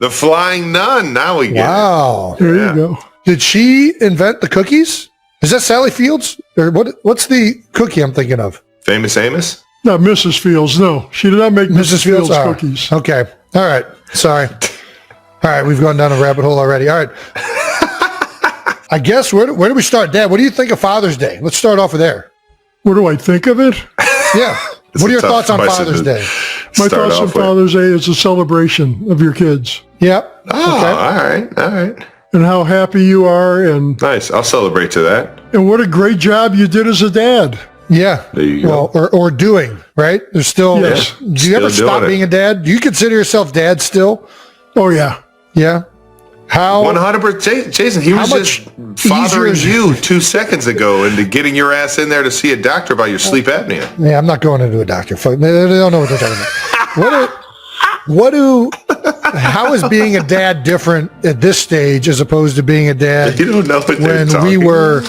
The flying nun. Now we get Wow. it. There you go. Did she invent the cookies? Is that Sally Fields? Or what's the cookie I'm thinking of? Famous Amos? Not Mrs. Fields, no. She did not make Mrs. Fields Oh, cookies. Okay. All right. Sorry. All right. We've gone down a rabbit hole already. All right. I guess where do we start, Dad? What do you think of Father's Day? Let's start off with there. What do I think of it? Yeah. What are your thoughts on Father's Day? My thoughts on Father's Day is a celebration of your kids. Yep. Oh, Okay. all right. And how happy you are, and Nice. I'll celebrate to that. what a great job you did as a dad. Yeah. There you go. Well, or doing, right? There's still, Yes. do you Still ever stop doing it. being a dad? Do you consider yourself dad still? Oh, yeah. Yeah. How? 100%. Jason, he was much just fathering easier- you 2 seconds ago into getting your ass in there to see a doctor about your sleep apnea. Yeah, I'm not going into a doctor. Fuck, they don't know what they're talking about. How is being a dad different at this stage as opposed to being a dad You don't know what they're when talking we were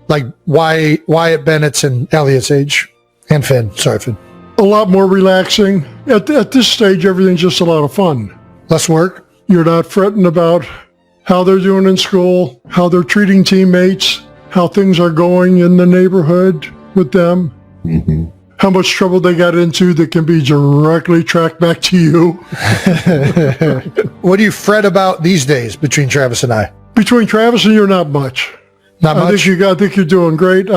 like Wyatt Bennett's and Elliot's age? And Finn. Sorry, Finn. A lot more relaxing. At this stage, everything's just a lot of fun. Less work? You're not fretting about how they're doing in school, how they're treating teammates, how things are going in the neighborhood with them, how much trouble they got into that can be directly tracked back to you. What do you fret about these days between Travis and I? Between Travis and you, not much. Not I much? think you're doing great.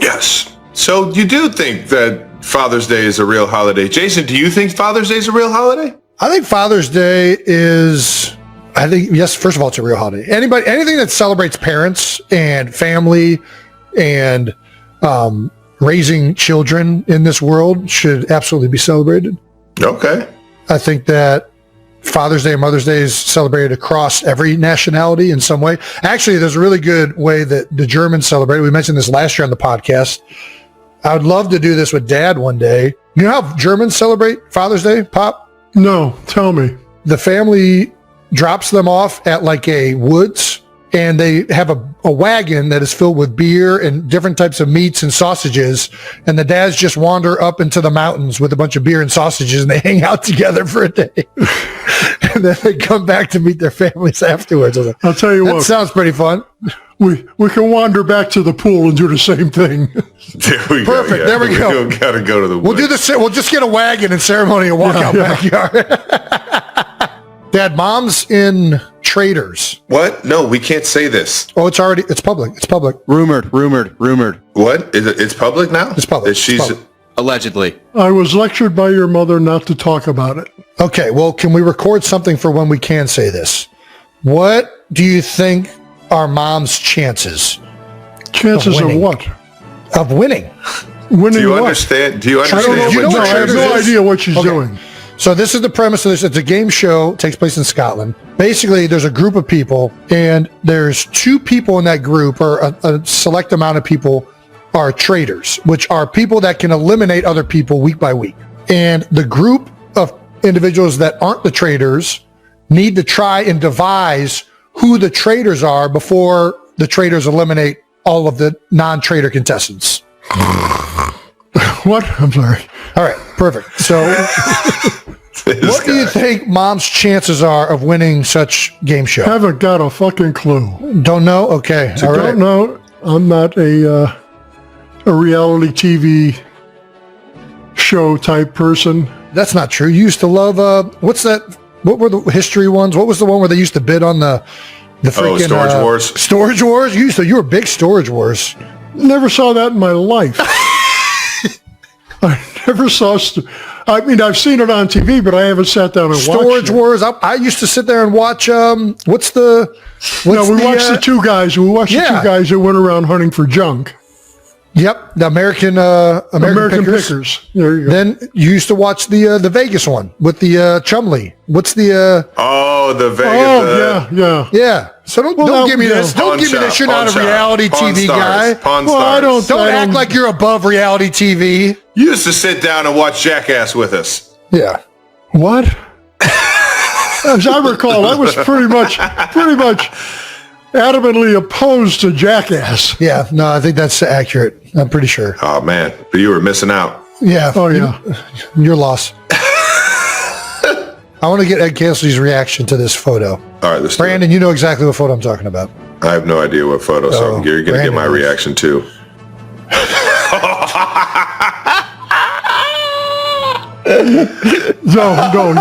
Yes. So you do think that Father's Day is a real holiday. Jason, do you think Father's Day is a real holiday? I think Father's Day is, yes, first of all, it's a real holiday. Anything that celebrates parents and family and raising children in this world should absolutely be celebrated. Okay. I think that Father's Day and Mother's Day is celebrated across every nationality in some way. Actually, there's a really good way that the Germans celebrate. We mentioned this last year on the podcast. I would love to do this with Dad one day. You know how Germans celebrate Father's Day, Pop? No, tell me. The family drops them off at like a woods, and they have a wagon that is filled with beer and different types of meats and sausages, and the dads just wander up into the mountains with a bunch of beer and sausages, and they hang out together for a day. And then they come back to meet their families afterwards. I was like, I'll tell you that what, sounds pretty fun. we can wander back to the pool and do the same thing. There we go. Perfect. There we go. Gotta go to the We'll woods. do this. We'll just get a wagon and ceremony and walk out backyard. Dad, Mom's in Traders. What? No, we can't say this. Oh, it's public. It's public. Rumored. What? It's public now? It's public. She's It's public. Allegedly. I was lectured by your mother not to talk about it. Okay, well, can we record something for when we can say this? What do you think are Mom's chances Chances of winning. what? of winning? Winning Do you what? understand? Do you I don't know. understand? You know what what I have Traders no is? idea what she's Okay. doing. So this is the premise of this. It's a game show. It takes place in Scotland. Basically, there's a group of people, and there's 2 people in that group, or a select amount of people are traders, which are people that can eliminate other people week by week. And the group of individuals that aren't the traders need to try and devise who the traders are before the traders eliminate all of the non-trader contestants. What? I'm sorry. All right, perfect. So what do you think Mom's chances are of winning such game show? Haven't got a fucking clue. Don't know? Okay. All right. Don't know. I'm not a reality TV show type person. That's not true. You used to love, what's that? What were the history ones? What was the one where they used to bid on the freaking... Storage Wars? Storage Wars? You were big Storage Wars. Never saw that in my life. I never saw... I mean, I've seen it on TV, but I haven't sat down and watched Storage it. Wars. I used to sit there and watch, what's We watched the 2 guys. We watched the 2 guys that went around hunting for junk. Yep, the American Pickers. There you go. Then you used to watch the Vegas one with the Chumley. What's the... the Vegas. Oh, yeah. Yeah. So don't give me this. Don't give me this. You're not a reality TV guy. Pawn Well, I Stars. don't- Don't act like you're above reality TV. You used to sit down and watch Jackass with us. Yeah. What? As I recall, I was pretty much adamantly opposed to Jackass. Yeah. No, I think that's accurate. I'm pretty sure. Oh man, but you were missing out. Yeah. Oh, yeah. Your loss. I want to get Ed Kelce's reaction to this photo. All right, let's do it. Brandon, you know exactly what photo I'm talking about. I have no idea what photo, so you're going to get my reaction too. No.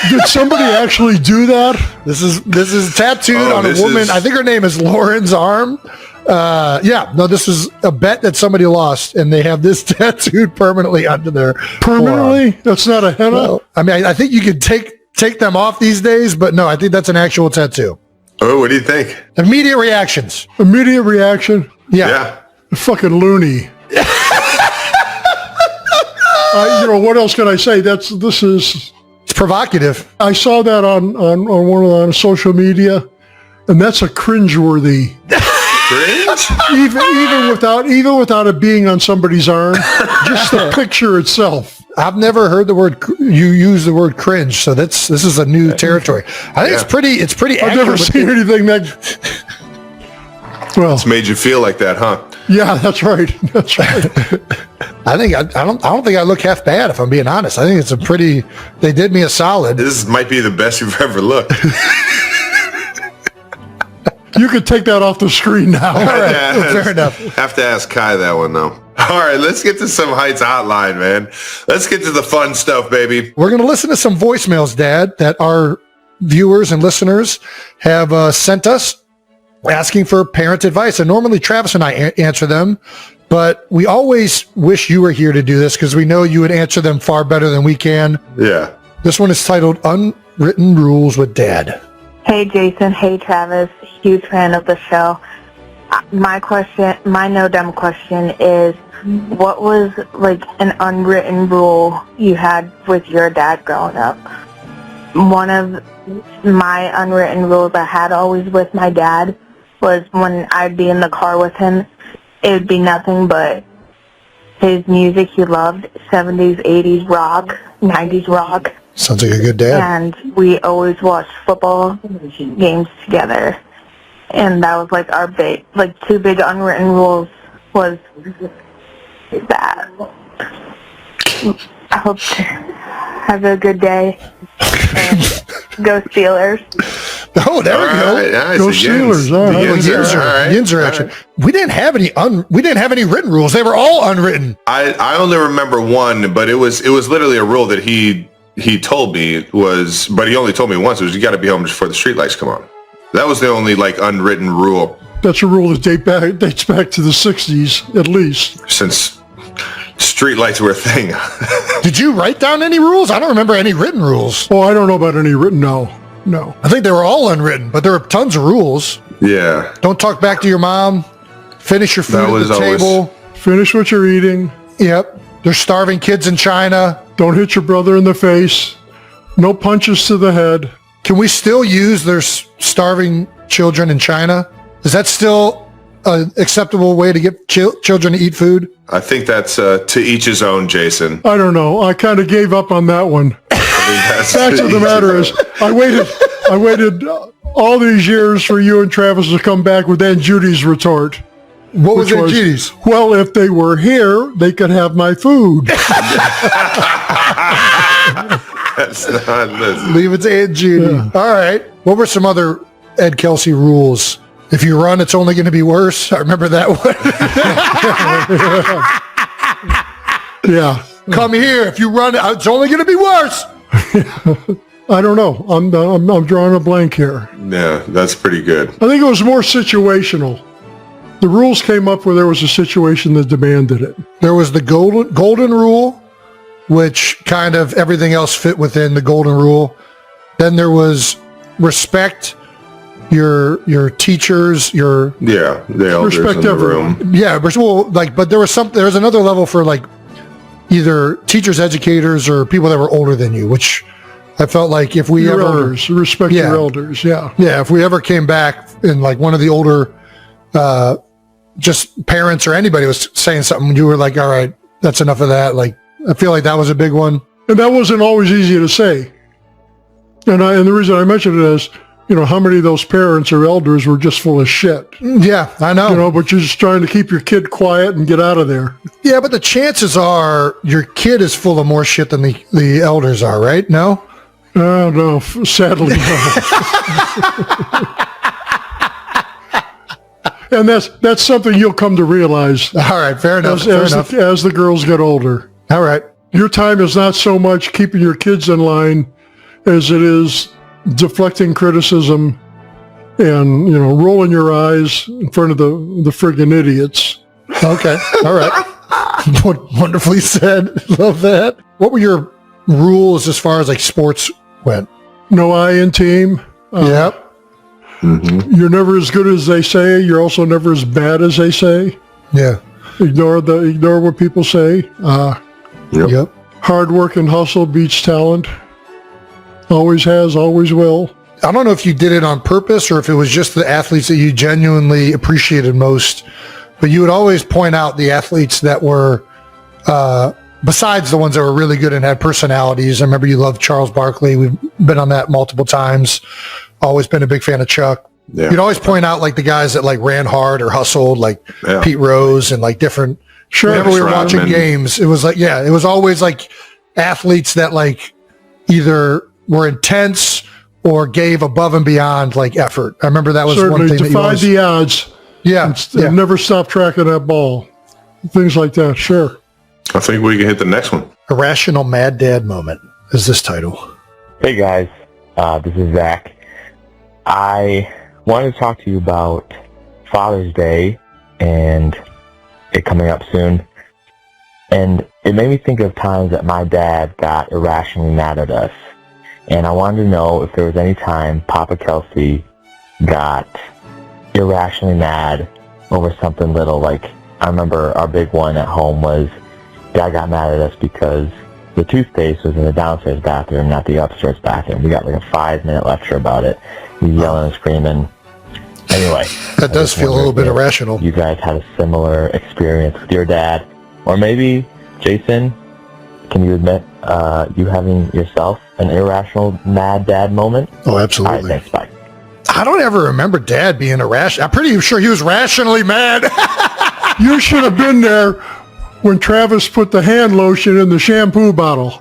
Did somebody actually do that? This is tattooed on a woman. I think her name is Lauren's arm. This is a bet that somebody lost, and they have this tattooed permanently onto their Permanently? forearm. That's not a henna? Well, I mean, I think you could take them off these days, but no, I think that's an actual tattoo. Oh, what do you think? Immediate reactions. Immediate reaction? Yeah. Fucking loony. What else can I say? It's provocative. I saw that on social media, and that's a cringeworthy. Cringe? even without it being on somebody's arm, just the picture itself. I've never heard you use the word cringe, so this is a new territory. I think it's pretty. I've never seen anything that. Well, It's made you feel like that, huh? yeah, that's right. That's right. I don't think I look half bad, if I'm being honest. I think they did me a solid. This might be the best you've ever looked. You could take that off the screen now. All right, fair enough. Have to ask Kai that one, though. All right, let's get to some Heights Hotline, man. Let's get to the fun stuff, baby. We're going to listen to some voicemails, Dad, that our viewers and listeners have sent us asking for parent advice. And normally Travis and I answer them, but we always wish you were here to do this because we know you would answer them far better than we can. Yeah. This one is titled Unwritten Rules with Dad. Hey Jason, hey Travis, huge fan of the show. My no dumb question is, what was like an unwritten rule you had with your dad growing up? One of my unwritten rules I had always with my dad was when I'd be in the car with him, it would be nothing but his music he loved, 70s, 80s rock, 90s rock. Sounds like a good dad. And we always watched football games together. And that was like our two big unwritten rules was that. I hope to have a good day. And go Steelers. Oh, there we go. Right, nice. Go Steelers. All right. Yins are actually. We didn't have any written rules. They were all unwritten. I only remember one, but it was literally a rule that he told me was, but he only told me once. It was, you got to be home before the streetlights come on. That was the only unwritten rule. That's a rule that dates back to the 60s, at least. Since streetlights were a thing. Did you write down any rules? I don't remember any written rules. Oh, I don't know about any written. No. I think they were all unwritten, but there were tons of rules. Yeah. Don't talk back to your mom. Finish your food at the table. Finish what you're eating. Yep. There's starving kids in China. Don't hit your brother in the face. No punches to the head. Can we still use there's starving children in China? Is that still an acceptable way to get children to eat food? I think that's to each his own, Jason. I don't know. I kind of gave up on that one. Fact of the matter is, I waited all these years for you and Travis to come back with Aunt Judy's retort. What was Aunt Judy's? Well, if they were here, they could have my food. That's not this. Leave it to Aunt Judy. Yeah. All right. What were some other Ed Kelce rules? If you run, it's only going to be worse. I remember that one. Yeah. Come here. If you run, it's only going to be worse. I don't know. I'm drawing a blank here. Yeah, that's pretty good. I think it was more situational. The rules came up where there was a situation that demanded it. There was the golden rule, which kind of everything else fit within the golden rule. Then there was respect your teachers, the elders respect in the everyone. room. yeah, but there was another level for either teachers, educators, or people that were older than you, which I felt like if we Your ever elders, respect your elders. Yeah. Yeah, if we ever came back and one of the older just parents or anybody was saying something, you were like, all right, that's enough of that. I feel like that was a big one. And that wasn't always easy to say. And the reason I mentioned it is how many of those parents or elders were just full of shit? Yeah, I know. But you're just trying to keep your kid quiet and get out of there. Yeah, but the chances are your kid is full of more shit than the elders are, right? No? No, sadly, no. And that's something you'll come to realize. All right, fair enough. As the girls get older. All right. Your time is not so much keeping your kids in line as it is deflecting criticism and, rolling your eyes in front of the friggin' idiots. Okay. All right. Wonderfully said. Love that. What were your rules as far as like sports went? No I in team. Yep. Mm-hmm. You're never as good as they say. You're also never as bad as they say. Yeah. Ignore what people say. Yep. Hard work and hustle beats talent. Always has, always will. I don't know if you did it on purpose or if it was just the athletes that you genuinely appreciated most, but you would always point out the athletes that were, besides the ones that were really good and had personalities. I remember you loved Charles Barkley. We've been on that multiple times. Always been a big fan of Chuck. Yeah. You'd always point out like the guys that like ran hard or hustled, like Pete Rose and like different. Sure. Whenever we were watching games, it was like, it was always like athletes that like either were intense or gave above and beyond like effort. I remember that was one thing that you always... the odds. Yeah. And never stop track of that ball. Things like that. Sure. I think we can hit the next one. Irrational Mad Dad Moment is this title. Hey guys, this is Zach. I wanted to talk to you about Father's Day and it coming up soon. And it made me think of times that my dad got irrationally mad at us. And I wanted to know if there was any time Papa Kelce got irrationally mad over something little. Like, I remember our big one at home was Dad got mad at us because the toothpaste was in the downstairs bathroom, not the upstairs bathroom. We got like a 5-minute lecture about it. He's yelling and screaming. Anyway. That does feel a little bit irrational. You guys had a similar experience with your dad. Or maybe, Jason, can you admit you having yourself an irrational mad dad moment? Oh, absolutely. All right, thanks, bye. I don't ever remember Dad being irrational. I'm pretty sure he was rationally mad. You should have been there when Travis put the hand lotion in the shampoo bottle.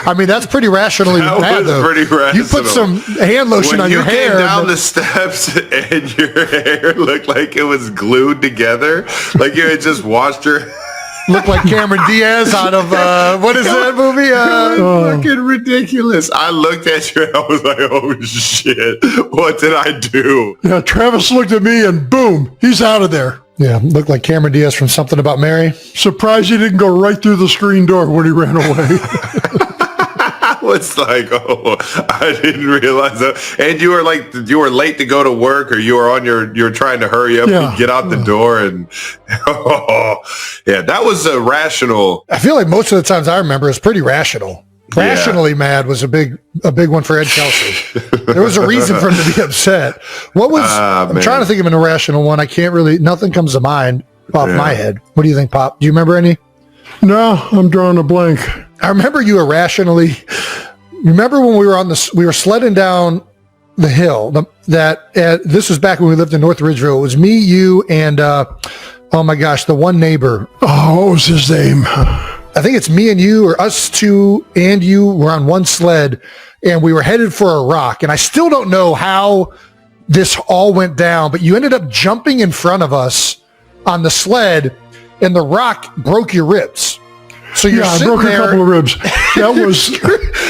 I mean, that's pretty rationally mad, though. Pretty rational. You put some hand lotion on your hair. When you came down the steps and your hair looked like it was glued together, like you had just washed your... Looked like Cameron Diaz out of, what is that movie? Fucking ridiculous. I looked at you and I was like, oh shit, what did I do? Yeah, Travis looked at me and boom, he's out of there. Yeah, looked like Cameron Diaz from Something About Mary. Surprised he didn't go right through the screen door when he ran away. I was like, oh, I didn't realize that. And you were late to go to work, or you were trying to hurry up and get out the door, and that was a rational. I feel like most of the times I remember is pretty rational. Rationally mad was a big one for Ed Kelce. There was a reason for him to be upset. What was? I'm trying to think of an irrational one. I can't really. Nothing comes to mind off my head. What do you think, Pop? Do you remember any? No, I'm drawing a blank. I remember you irrationally. Remember when we were sledding down the hill. This was back when we lived in North Ridgeville. It was me, you, and oh my gosh, the one neighbor. Oh, what was his name? I think it's me and you, or us two and you were on one sled, and we were headed for a rock. And I still don't know how this all went down, but you ended up jumping in front of us on the sled, and the rock broke your ribs. So you're I sitting broke there, a couple of ribs. That was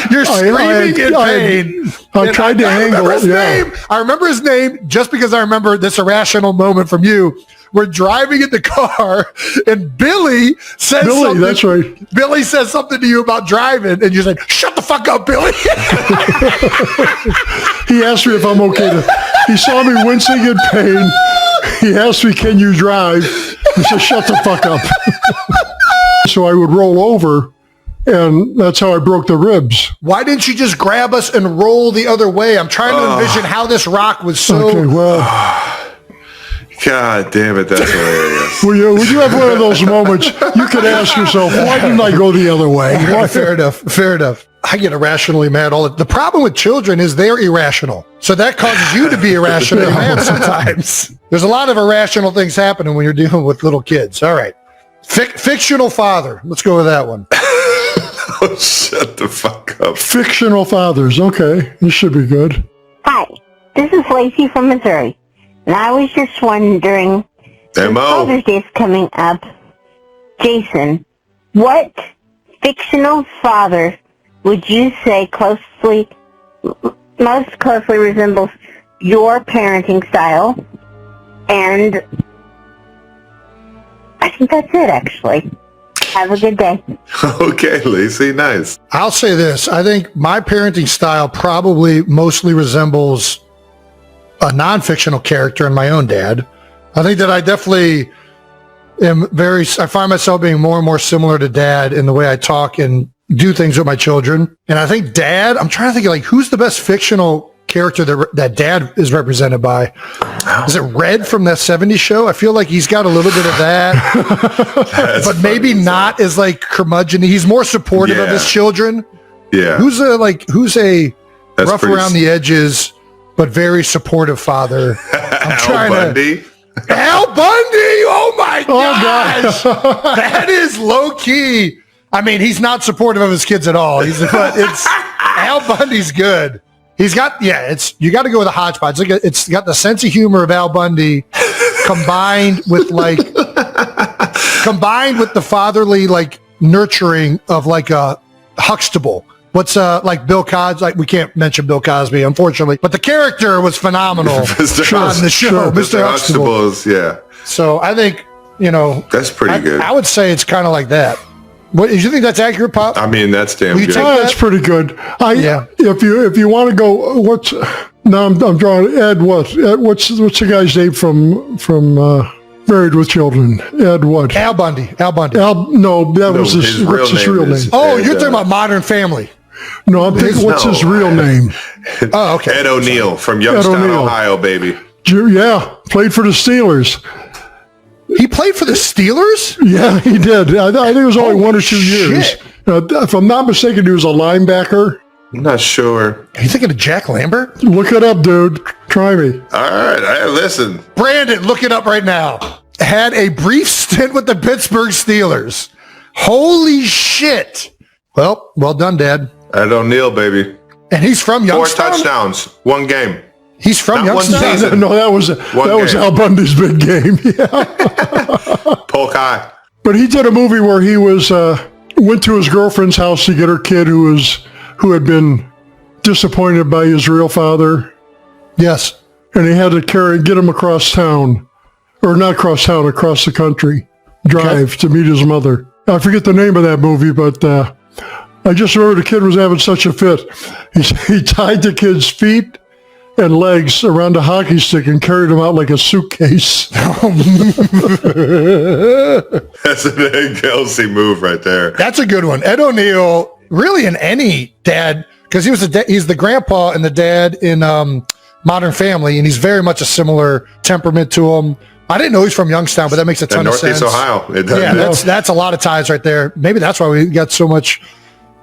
you're screaming in pain. I tried to hang it. I remember his name just because I remember this irrational moment from you. We're driving in the car, and Billy says something. That's right. Billy says something to you about driving, and you're like, "Shut the fuck up, Billy." He asked me if I'm okay. He saw me wincing in pain. He asked me, "Can you drive?" He said, "Shut the fuck up." So I would roll over, and that's how I broke the ribs. Why didn't you just grab us and roll the other way? I'm trying to envision how this rock was so... Okay, well... God damn it, that's hilarious. When you have one of those moments, you could ask yourself, why didn't I go the other way? Fair enough. I get irrationally mad all the problem with children is they're irrational. So that causes you to be irrationally mad sometimes. There's a lot of irrational things happening when you're dealing with little kids. All right. Fictional father. Let's go with that one. Oh, shut the fuck up. Fictional fathers. Okay, this should be good. Hi, this is Lacey from Missouri, and I was just wondering, since Father's Day is coming up, Jason, what fictional father would you say most closely resembles your parenting style? And I think that's it, actually. Have a good day. Okay, Lacey, nice. I'll say this. I think my parenting style probably mostly resembles a non-fictional character in my own dad. I think that I definitely I find myself being more and more similar to Dad in the way I talk and do things with my children. And I think Dad, I'm trying to think of like, who's the best fictional character that Dad is represented by? Is it Red from that 70s show? I feel like he's got a little bit of that, but maybe not as like curmudgeon. He's more supportive of his children. Yeah. Who's a rough around the edges, but very supportive father? I'm trying Bundy? Al Bundy! Oh my gosh! That is low key. I mean, he's not supportive of his kids at all. But Al Bundy's good. He's got you got to go with a hodgepodge. It's got the sense of humor of Al Bundy combined with the fatherly like nurturing of like a Huxtable. What's like Bill Cosby? Like we can't mention Bill Cosby, unfortunately, but the character was phenomenal on the show. Mr. Huxtable. Yeah. So I think that's pretty good. I would say it's kind of like that. What do you think that's accurate, Pop? I mean, that's damn good. That's pretty good. If you want to go, I'm drawing Ed. What's the guy's name from Married with Children? Ed what? Al Bundy. Was his real name. Oh, you're talking about Modern Family. No, I'm thinking what's his real name? Oh, okay. Ed O'Neill from Youngstown, Ohio, baby. Yeah, played for the Steelers. He played for the Steelers? Yeah, he did. I think it was only 1 or 2 years. If I'm not mistaken, he was a linebacker. I'm not sure. Are you thinking of Jack Lambert? Look it up, dude. Try me. All right, listen. Brandon, look it up right now. Had a brief stint with the Pittsburgh Steelers. Holy shit. Well done, Dad. Ed O'Neill, baby. And he's from Youngstown? 4 touchdowns, 1 game. He's from Not Youngstown? 1 season. No, that was Al Bundy's big game. Yeah. Polk High. But he did a movie where he went to his girlfriend's house to get her kid who had been disappointed by his real father. Yes. And he had to get him across town. Or not across town, across the country. Drive to meet his mother. I forget the name of that movie, but I just remember the kid was having such a fit. He tied the kid's feet and legs around a hockey stick and carried him out like a suitcase. That's an Ed Kelce move right there. That's a good one. Ed O'Neill, really in any dad, because he's the grandpa and the dad in Modern Family, and he's very much a similar temperament to him. I didn't know he's from Youngstown, but that makes a ton of sense. Northeast Ohio. That's a lot of ties right there. Maybe that's why we got so much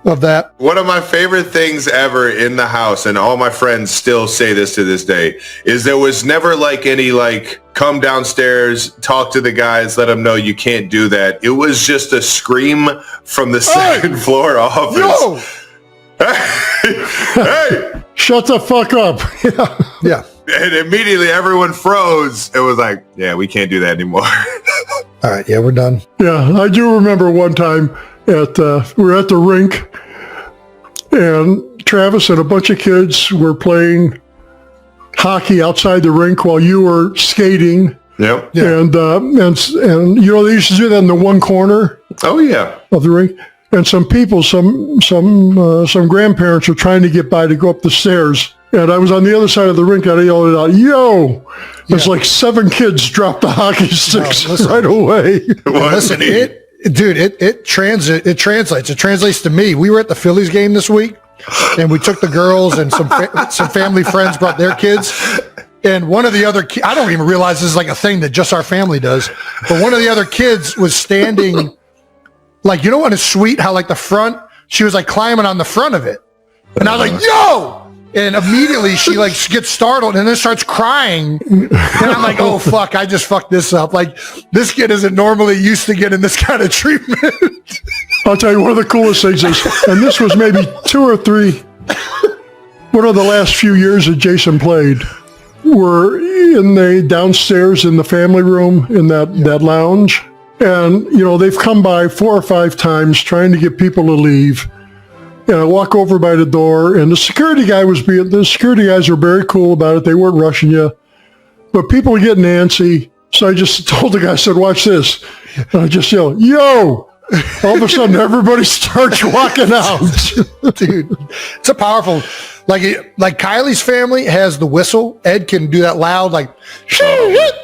of that. One of my favorite things ever in the house, and all my friends still say this to this day, is there was never like any like come downstairs, talk to the guys, let them know you can't do that. It was just a scream from the second floor office. Yo! Hey! Shut the fuck up. Yeah. And immediately everyone froze. It was like, yeah, we can't do that anymore. All right, yeah, we're done. Yeah, I do remember one time we were at the rink, and Travis and a bunch of kids were playing hockey outside the rink while you were skating. Yep. Yeah. And you know, they used to do that in the one corner. Oh yeah. Of the rink. And some people, some grandparents were trying to get by to go up the stairs. And I was on the other side of the rink and I yelled out, yo! It's like 7 kids dropped the hockey sticks right away. Listen, it translates. It translates to me. We were at the Phillies game this week, and we took the girls and some family friends brought their kids. And one of the other I don't even realize this is like a thing that just our family does. But one of the other kids was standing, like, you know, on a suite, how like the front, she was like climbing on the front of it. And I was like, yo! And immediately she like gets startled and then starts crying. And I'm like, oh fuck, I just fucked this up. Like, this kid isn't normally used to getting this kind of treatment. I'll tell you, one of the coolest things is, and this was maybe 2 or 3, one of the last few years that Jason played, were in the downstairs in the family room in that lounge. And, they've come by 4 or 5 times trying to get people to leave. And I walk over by the door, and the security guys were very cool about it. They weren't rushing you. But people were getting antsy. So I just told the guy, I said, watch this. And I just yelled, yo! All of a sudden, everybody starts walking out. Dude, it's a powerful, like Kylie's family has the whistle. Ed can do that loud, like,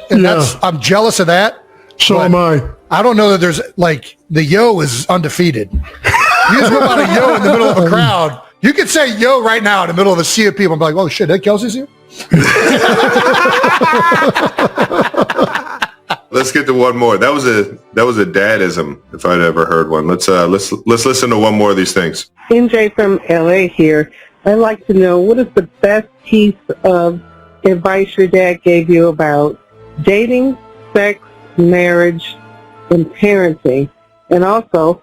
and I'm jealous of that. So am I. I don't know that there's, like, the yo is undefeated. You just whip out a yo in the middle of a crowd. You could say yo right now in the middle of a sea of people and be like, oh shit, Ed Kelce's here? Let's get to one more. That was a dadism, if I'd ever heard one. Let's listen to one more of these things. MJ from LA here. I'd like to know, what is the best piece of advice your dad gave you about dating, sex, marriage, and parenting? And also,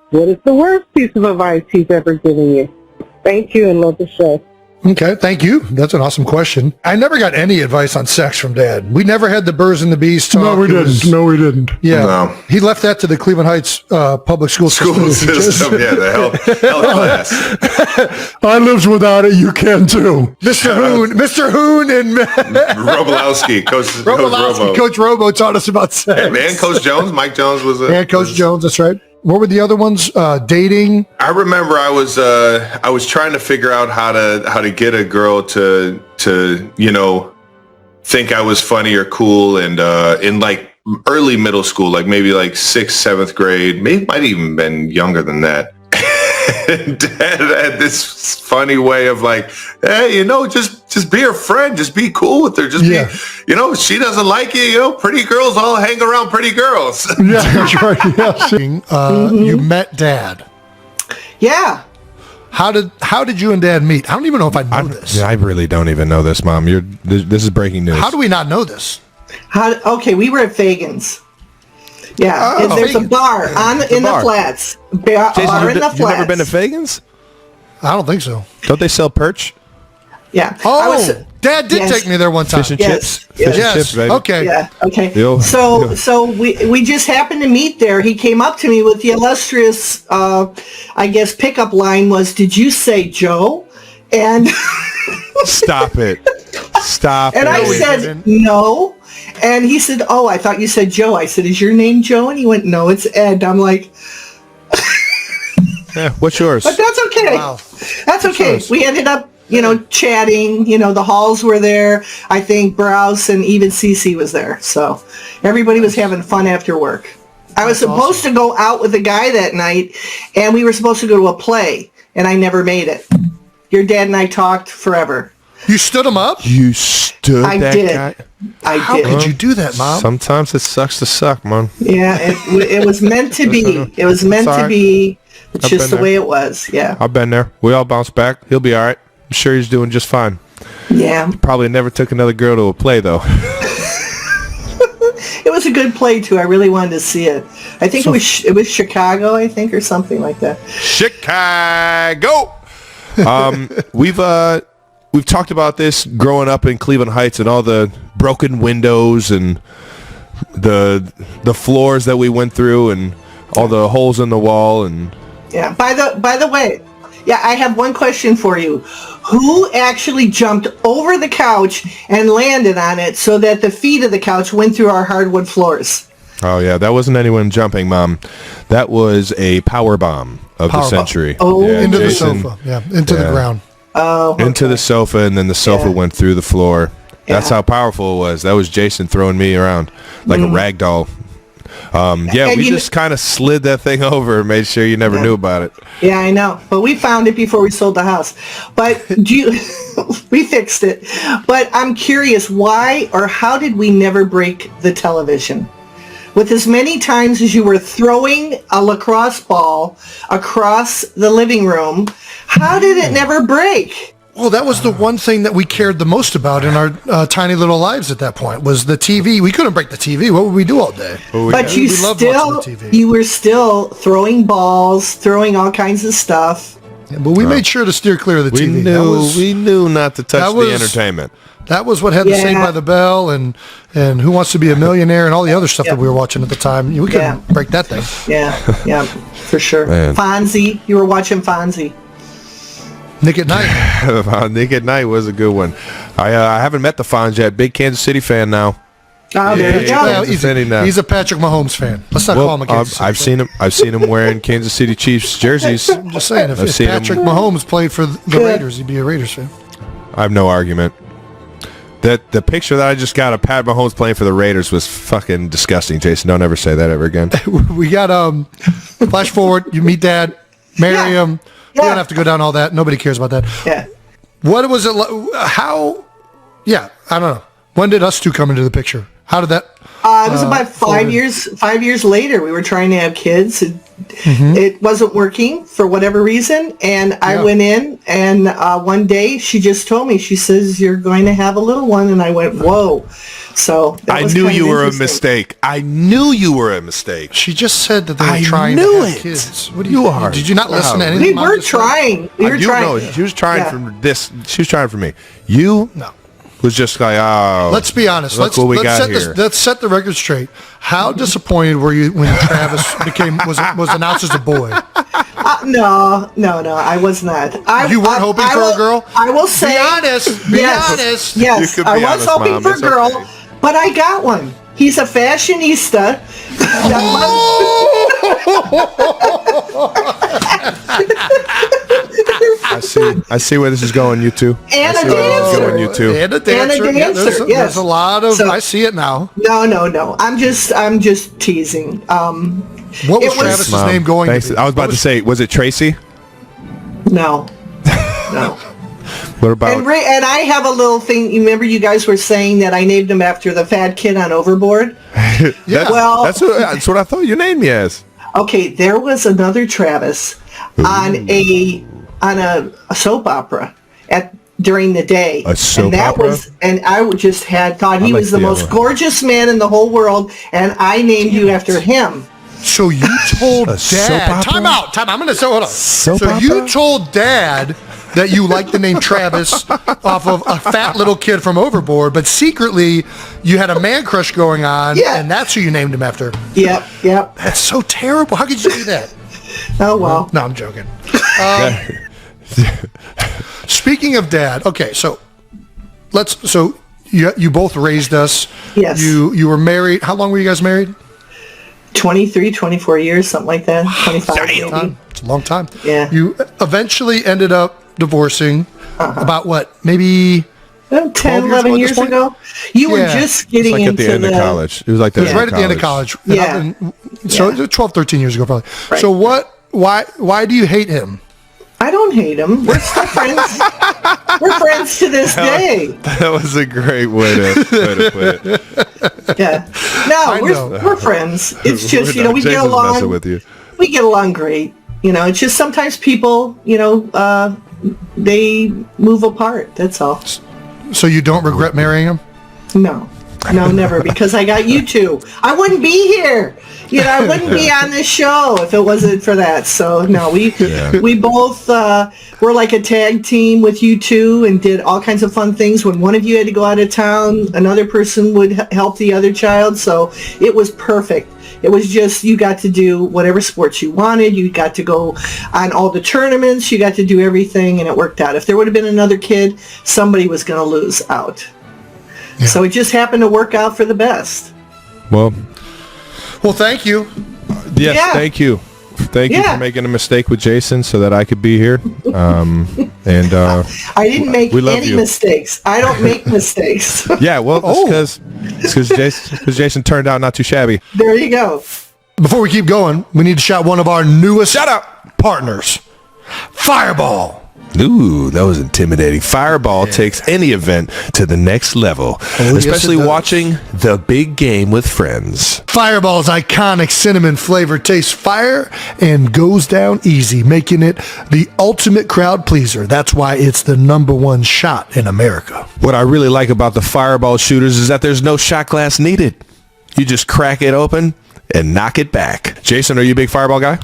what is the worst piece of advice he's ever given you? Thank you and love the show. Okay, thank you. That's an awesome question. I never got any advice on sex from Dad. We never had the birds and the bees talk. No, we didn't. Yeah. No. He left that to the Cleveland Heights public school system. Yeah, the hell class. I lived without it. You can too. Mr. Hoon and Robolowski, Coach Robo taught us about sex. And Coach Jones, Mike Jones was and Coach Jones, that's right. What were the other ones? Dating. I remember I was trying to figure out how to get a girl to think I was funny or cool, and in like early middle school, like maybe like 6th, 7th grade, maybe might even been younger than that. Dad had this funny way of like, hey, just be her friend, just be cool with her, just be, she doesn't like you, pretty girls all hang around pretty girls. Yeah, that's right. Yeah. You met Dad. Yeah. How did you and Dad meet? I don't even know if I know this. I really don't even know this, Mom. This is breaking news. How do we not know this? Okay, we were at Fagan's. Yeah, Oh, there's a bar in the flats. Jason, you've never been to Fagan's? I don't think so. Don't they sell perch? Yeah. Oh, Dad did take me there one time. Fish and chips. Yes. Fish and chips, baby. Okay. Yeah. Okay. Yo. So we just happened to meet there. He came up to me with the illustrious, I guess, pickup line was, "Did you say Joe?" And Stop it. And I said no. And he said, "Oh, I thought you said Joe." I said, "Is your name Joe?" And he went, "No, it's Ed." I'm like, what's yours? but that's okay. Wow. That's okay. We ended up, chatting. The halls were there. I think Browse and even Cece was there. So everybody was having fun after work. I was supposed to go out with a guy that night, and we were supposed to go to a play, and I never made it. Your dad and I talked forever. You stood him up? You stood I that did. guy? How could you do that, Mom? Sometimes it sucks to suck, man. Yeah, it was meant to be. It was meant to be. It's just the way it was. Yeah. I've been there. We all bounce back. He'll be all right. I'm sure he's doing just fine. Yeah. Probably never took another girl to a play, though. It was a good play, too. I really wanted to see it. I think it was Chicago, I think, or something like that. Chicago! We've talked about this growing up in Cleveland Heights and all the broken windows and the floors that we went through and all the holes in the wall and yeah. By the way, yeah, I have one question for you. Who actually jumped over the couch and landed on it so that the feet of the couch went through our hardwood floors? Oh yeah, that wasn't anyone jumping, Mom. That was a power bomb of the century. Oh, yeah, into Jason, the sofa. Yeah, into the ground. Oh, okay. Into the sofa, and then the sofa went through the floor. That's how powerful it was. That was Jason throwing me around like a rag doll. Yeah, we just kind of slid that thing over and made sure you never knew about it. Yeah, I know. But we found it before we sold the house. But we fixed it. But I'm curious, why or how did we never break the television? with as many times as you were throwing a lacrosse ball across the living room, how did it never break? Well, that was the one thing that we cared the most about in our tiny little lives at that point was the TV. We couldn't break the TV. What would we do all day? But you were still throwing balls, throwing all kinds of stuff. Yeah, but we made sure to steer clear of the TV. We knew not to touch the entertainment. That was what had the Saved by the Bell and Who Wants to Be a Millionaire and all the other stuff that we were watching at the time. We couldn't break that thing. Yeah, for sure. Man. Fonzie, you were watching Fonzie. Nick at Night. Nick at Night was a good one. I haven't met the Fonz yet. Big Kansas City fan now. Oh, there you go. He's a Patrick Mahomes fan. Let's not call him a Kansas City fan. I've seen him wearing Kansas City Chiefs jerseys. I'm just saying, if Patrick Mahomes played for the Raiders, he'd be a Raiders fan. I have no argument. The picture that I just got of Pat Mahomes playing for the Raiders was fucking disgusting. Jason, don't ever say that ever again. We got flash forward. You meet Dad, marry him. You don't have to go down all that. Nobody cares about that. Yeah. What was it like? How? Yeah, I don't know. When did us two come into the picture? How did that? It was about 5 years. 5 years later, we were trying to have kids. It wasn't working for whatever reason, and I went in, and one day she just told me, she says, "You're going to have a little one," and I went, "Whoa!" So I knew you were a mistake. I knew you were a mistake. She just said that they were trying to have kids. What do you are? Did you not listen to anything? We were trying. We were trying. No, she was trying for this. She was trying for me. You was just like, oh. Let's be honest. Let's set the record straight. How disappointed were you when Travis was announced as a boy? No, I was not. You weren't hoping for a girl? I will say. Be honest. Be honest. Yes, I was hoping for a girl, but I got one. He's a fashionista. I see where this is going, you two. And a dancer. And a dancer. There's a lot of. I see it now. No. I'm just teasing. What was Travis's name going to be? I was about to say, was it Tracy? No. What about? And I have a little thing. You remember you guys were saying that I named him after the fat kid on Overboard? That's what I thought you named me as. Okay, there was another Travis on a soap opera during the day. A soap opera? And I just thought he was the most gorgeous man in the whole world, and I named you after him. So you told Dad. Time out. I'm going to hold on. You told Dad that you liked the name Travis off of a fat little kid from Overboard, but secretly you had a man crush going on, and that's who you named him after. Yep. That's so terrible. How could you do that? Oh, well. No, I'm joking. Speaking of Dad, okay, so you both raised us. Yes. You were married. How long were you guys married? 23, 24 years, something like that. 25 maybe. It's a long time. Yeah. You eventually ended up divorcing about what? Maybe 10, 11 years ago. You were just getting into at the end of college. It was like right at the end of college. Yeah. So 12, 13 years ago probably. Right. So why do you hate him? I don't hate him. We're still friends. We're friends to this day. That was a great way to put it. Yeah. No, we're friends. It's just, we get along. With you. We get along great. It's just sometimes people, they move apart. That's all. So you don't regret marrying him? No, never, because I got you two. I wouldn't be here. I wouldn't be on this show if it wasn't for that. So no, we both were like a tag team with you two and did all kinds of fun things. When one of you had to go out of town, another person would help the other child. So it was perfect. It was just, you got to do whatever sports you wanted. You got to go on all the tournaments. You got to do everything, and it worked out. If there would have been another kid, somebody was going to lose out. Yeah. So it just happened to work out for the best. Well, thank you. Yes, thank you. Thank you for making a mistake with Jason so that I could be here. And I didn't make any mistakes. I don't make mistakes. Yeah, well, it's because Jason turned out not too shabby. There you go. Before we keep going, we need to shout one of our newest partners, Fireball. Ooh, that was intimidating. Fireball takes any event to the next level, especially watching the big game with friends. Fireball's iconic cinnamon flavor tastes fire and goes down easy, making it the ultimate crowd pleaser. That's why it's the #1 shot in America. What I really like about the Fireball shooters is that there's no shot glass needed. You just crack it open and knock it back. Jason, are you a big Fireball guy?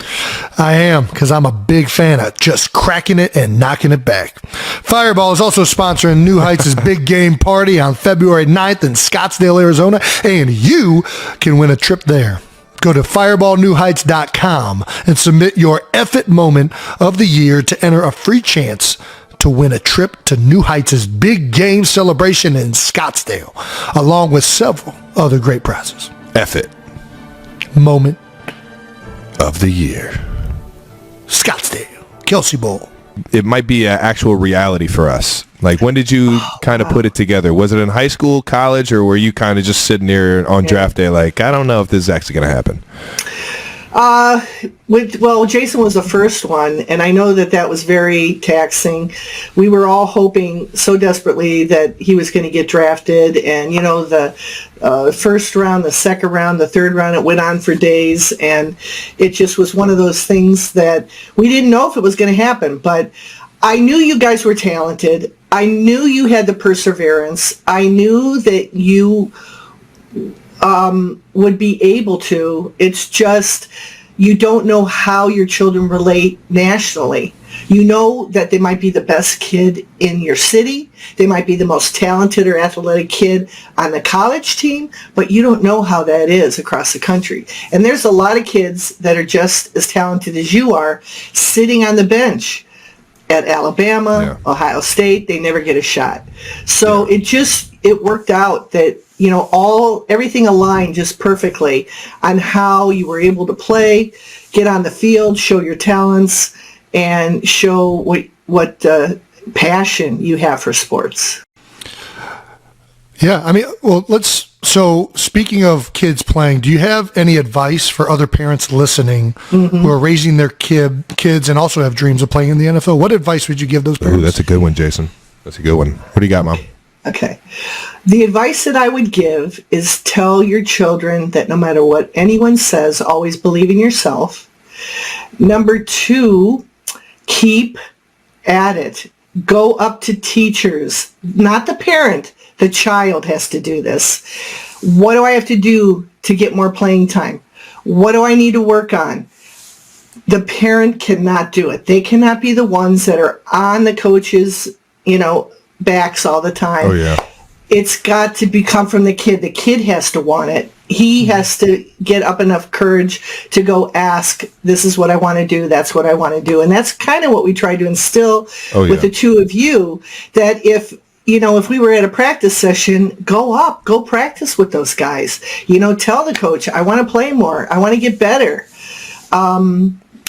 I am, because I'm a big fan of just cracking it and knocking it back. Fireball is also sponsoring New Heights' Big Game Party on February 9th in Scottsdale, Arizona, and you can win a trip there. Go to fireballnewheights.com and submit your effort moment of the year to enter a free chance to win a trip to New Heights' Big Game celebration in Scottsdale, along with several other great prizes. Effort moment of the year. Scottsdale, Kelce Bowl. It might be an actual reality for us. Like, when did you kind of put it together? Was it in high school, college, or were you kind of just sitting there on draft day like, I don't know if this is actually going to happen? Well, Jason was the first one, and I know that was very taxing. We were all hoping so desperately that he was going to get drafted, and the first round, the second round, the third round, it went on for days, and it just was one of those things that we didn't know if it was going to happen, but I knew you guys were talented. I knew you had the perseverance. I knew that you would be able to. It's just you don't know how your children relate nationally. You know that they might be the best kid in your city. They might be the most talented or athletic kid on the college team, but you don't know how that is across the country. And there's a lot of kids that are just as talented as you are sitting on the bench at Alabama, Ohio State. They never get a shot. So it worked out that everything aligned just perfectly on how you were able to play, get on the field, show your talents, and show what passion you have for sports. Yeah, I mean, so speaking of kids playing, do you have any advice for other parents listening who are raising their kids and also have dreams of playing in the NFL? What advice would you give those parents? Ooh, that's a good one, Jason. That's a good one. What do you got, Mom? Okay. The advice that I would give is tell your children that no matter what anyone says, always believe in yourself. Number 2, keep at it. Go up to teachers, not the parent. The child has to do this. What do I have to do to get more playing time? What do I need to work on? The parent cannot do it. They cannot be the ones that are on the coaches, backs all the time. Oh, yeah. It's got to come from the kid. The kid has to want it. He has to get up enough courage to go ask, this is what I want to do, that's what I want to do. And that's kind of what we try to instill with the two of you, that if we were at a practice session, go practice with those guys. Tell the coach, I want to play more. I want to get better.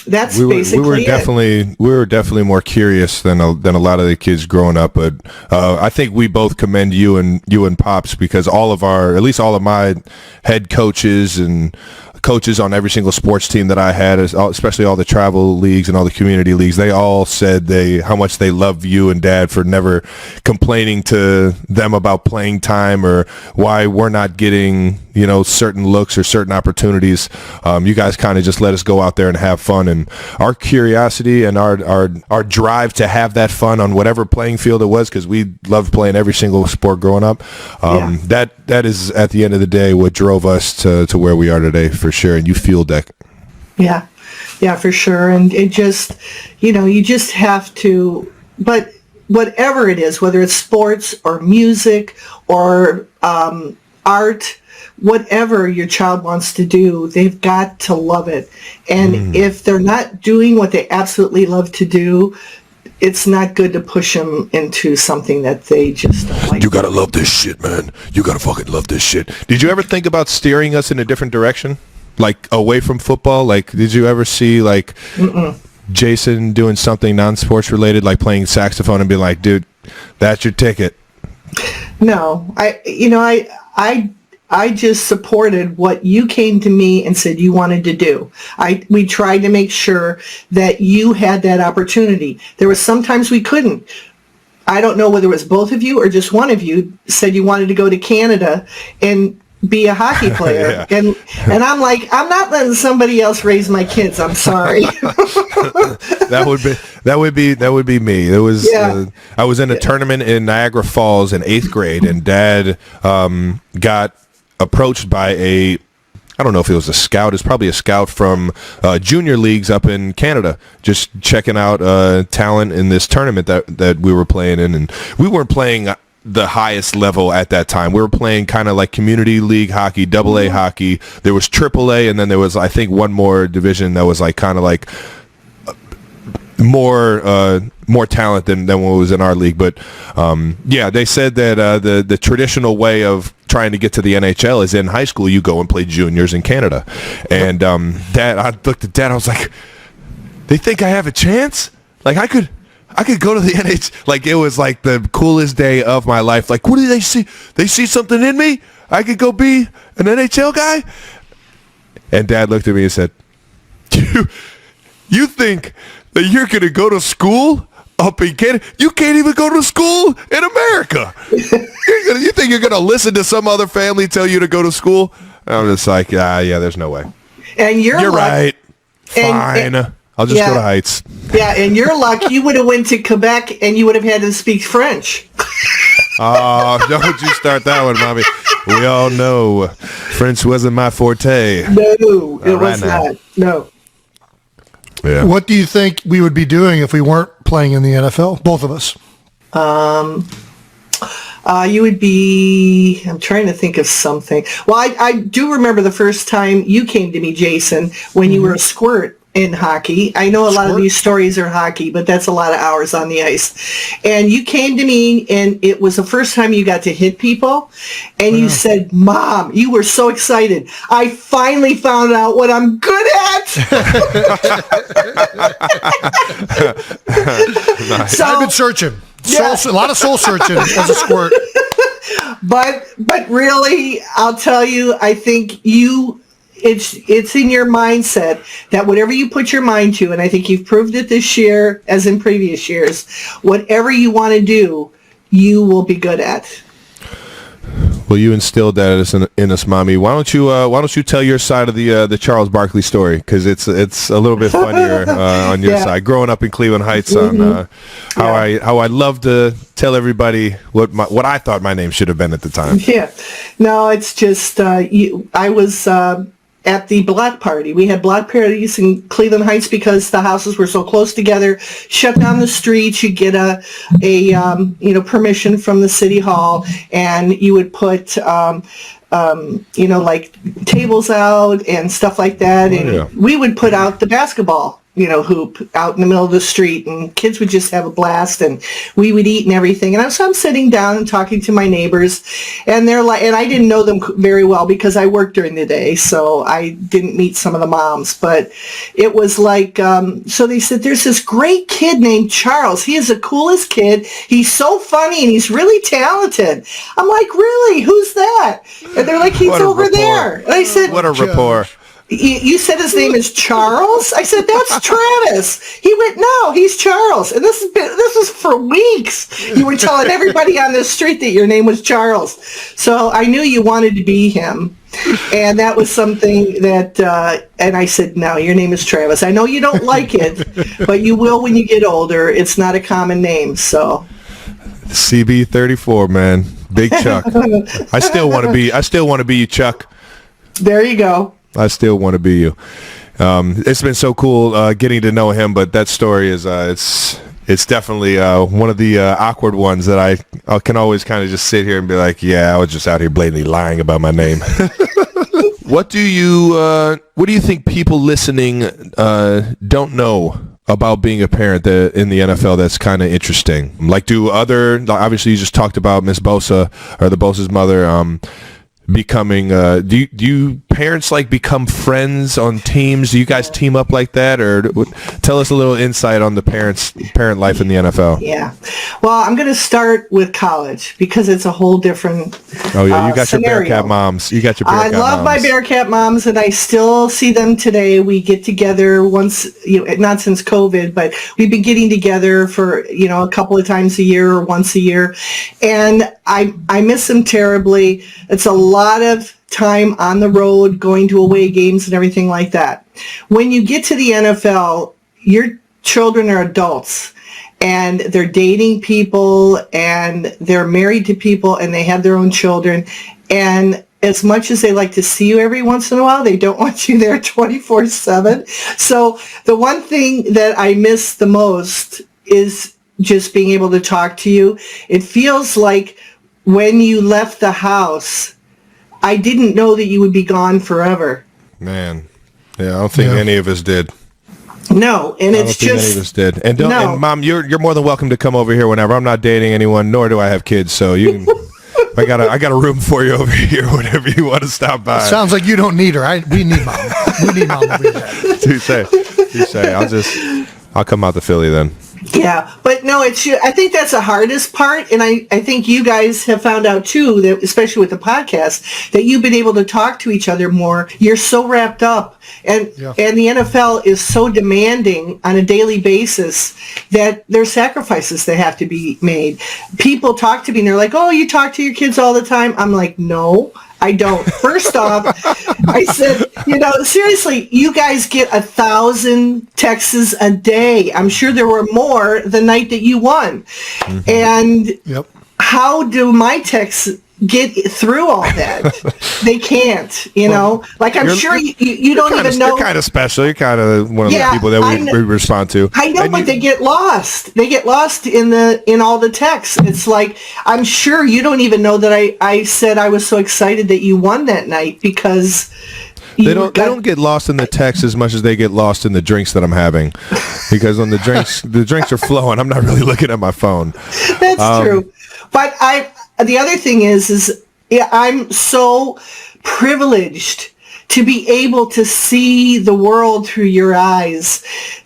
That's basically we were definitely more curious than a lot of the kids growing up, but I think we both commend you and Pops, because at least all of my head coaches and coaches on every single sports team that I had, especially all the travel leagues and all the community leagues, they all said how much they love you and Dad for never complaining to them about playing time or why we're not getting certain looks or certain opportunities. You guys kind of just let us go out there and have fun, and our curiosity and our drive to have that fun on whatever playing field it was, because we loved playing every single sport growing up. That is at the end of the day what drove us to where we are today, for sure. And you fueled that. Yeah, for sure. And it just, you just have to, but whatever it is, whether it's sports or music or art, whatever your child wants to do, they've got to love it. And if they're not doing what they absolutely love to do, it's not good to push them into something that they just don't like. You gotta love this shit, man. You gotta fucking love this shit. Did you ever think about steering us in a different direction? Like away from football? Like, did you ever see Jason doing something non-sports related, like playing saxophone, and be like, dude, that's your ticket? No, I I just supported what you came to me and said you wanted to do. We tried to make sure that you had that opportunity. There was sometimes we couldn't. I don't know whether it was both of you or just one of you said you wanted to go to Canada and be a hockey player. Yeah. And I'm like, I'm not letting somebody else raise my kids. I'm sorry. that would be me. It was I was in a tournament in Niagara Falls in 8th grade, and Dad got approached by I don't know if it was a scout. It's probably a scout from junior leagues up in Canada, just checking out talent in this tournament that we were playing in. And we weren't playing the highest level at that time. We were playing kind of like community league hockey, AA hockey. There was AAA, and then there was, I think, one more division that was like kind of like more talent than what was in our league. But they said that the traditional way of trying to get to the NHL is in high school. You go and play juniors in Canada. And I looked at Dad. I was like, they think I have a chance? Like I could go to the NHL. Like it was like the coolest day of my life. Like, what do they see? They see something in me? I could go be an NHL guy? And Dad looked at me and said, you think that you're going to go to school up in Canada? You can't even go to school in America. You think you're going to listen to some other family tell you to go to school? I'm just like, there's no way. And you're right. Fine. I'll just go to Heights. Yeah, and your luck, you would have went to Quebec and you would have had to speak French. Oh, don't you start that one, Mommy. We all know French wasn't my forte. No, it was not. No. Yeah. What do you think we would be doing if we weren't playing in the NFL? Both of us. You would be, I'm trying to think of something. Well, I do remember the first time you came to me, Jason, when you were a squirt in hockey. I know a lot of these stories are hockey, but that's a lot of hours on the ice. And you came to me, and it was the first time you got to hit people, and you said, Mom, you were so excited. I finally found out what I'm good at. Nice. So, I've been searching. A lot of soul searching as a squirt. But really, I'll tell you, I think it's in your mindset that whatever you put your mind to, and I think you've proved it this year as in previous years, whatever you want to do, you will be good at. Well, you instilled that in us, Mommy. Why don't you tell your side of the Charles Barkley story, because it's a little bit funnier on your side. Growing up in Cleveland Heights, on how I love to tell everybody what I thought my name should have been at the time. Yeah, no, it's just I was at the block party. We had block parties in Cleveland Heights because the houses were so close together. Shut down the streets. You get a permission from the city hall, and you would put like tables out and stuff like that. And we would put out the basketball hoop out in the middle of the street, and kids would just have a blast, and we would eat and everything. And so I'm sitting down and talking to my neighbors, and they're like, and I didn't know them very well because I worked during the day, so I didn't meet some of the moms, but it was like, so they said, there's this great kid named Charles. He is the coolest kid. He's so funny, and he's really talented. I'm like, really? Who's that? And they're like, he's over there. And I said, what a rapport. You said his name is Charles? I said, that's Travis. He went, no, he's Charles. And this was for weeks. You were telling everybody on the street that your name was Charles. So I knew you wanted to be him. And that was something that, and I said, no, your name is Travis. I know you don't like it, but you will when you get older. It's not a common name, so. CB34, man. Big Chuck. I still want to be you, Chuck. There you go. I still want to be you. It's been so cool getting to know him, but that story is it's definitely one of the awkward ones that I can always kind of just sit here and be like, yeah, I was just out here blatantly lying about my name. What do you think people listening don't know about being a parent in the NFL that's kind of interesting? Like, obviously you just talked about Miss Bosa, or the Bosa's mother, becoming do you parents like become friends on teams? Do you guys team up like that, or tell us a little insight on the parent life in the NFL? Yeah. Well, I'm going to start with college because it's a whole different Oh yeah, you got scenario. your Bearcat moms. You got your I Bearcat love my moms. Bearcat moms, and I still see them today. We get together once, not since COVID, but we've been getting together for, a couple of times a year or once a year. And I miss them terribly. It's a lot of time on the road, going to away games and everything like that. When you get to the NFL, your children are adults. And they're dating people, and they're married to people, and they have their own children. And as much as they like to see you every once in a while, they don't want you there 24/7. So the one thing that I miss the most is just being able to talk to you. It feels like when you left the house, I didn't know that you would be gone forever. Man, yeah, I don't think any of us did. No, and I it's don't think any of us did. And and Mom, you're more than welcome to come over here whenever. I'm not dating anyone, nor do I have kids, so you can. I got a room for you over here whenever you want to stop by. Sounds like you don't need her. We need Mom. We need Mom over here. Touche. I'll come out to Philly then. Yeah, but no, I think that's the hardest part, and I think you guys have found out too, that especially with the podcast, that you've been able to talk to each other more. You're so wrapped up, and the NFL is so demanding on a daily basis that there's sacrifices that have to be made. People talk to me and they're like, "Oh, you talk to your kids all the time?" I'm like, "No, I don't." First off, I said, seriously, you guys get 1,000 texts a day. I'm sure there were more the night that you won. Mm-hmm. And how do my texts get through all that? They can't, like I'm sure you don't even know. You're kind of special. You're kind of one of the people that we respond to. I know, but they get lost. They get lost in all the texts. It's like, I'm sure you don't even know that I said I was so excited that you won that night because they don't get lost in the text as much as they get lost in the drinks that I'm having, because when the drinks are flowing, I'm not really looking at my phone. That's true. But the other thing is I'm so privileged to be able to see the world through your eyes,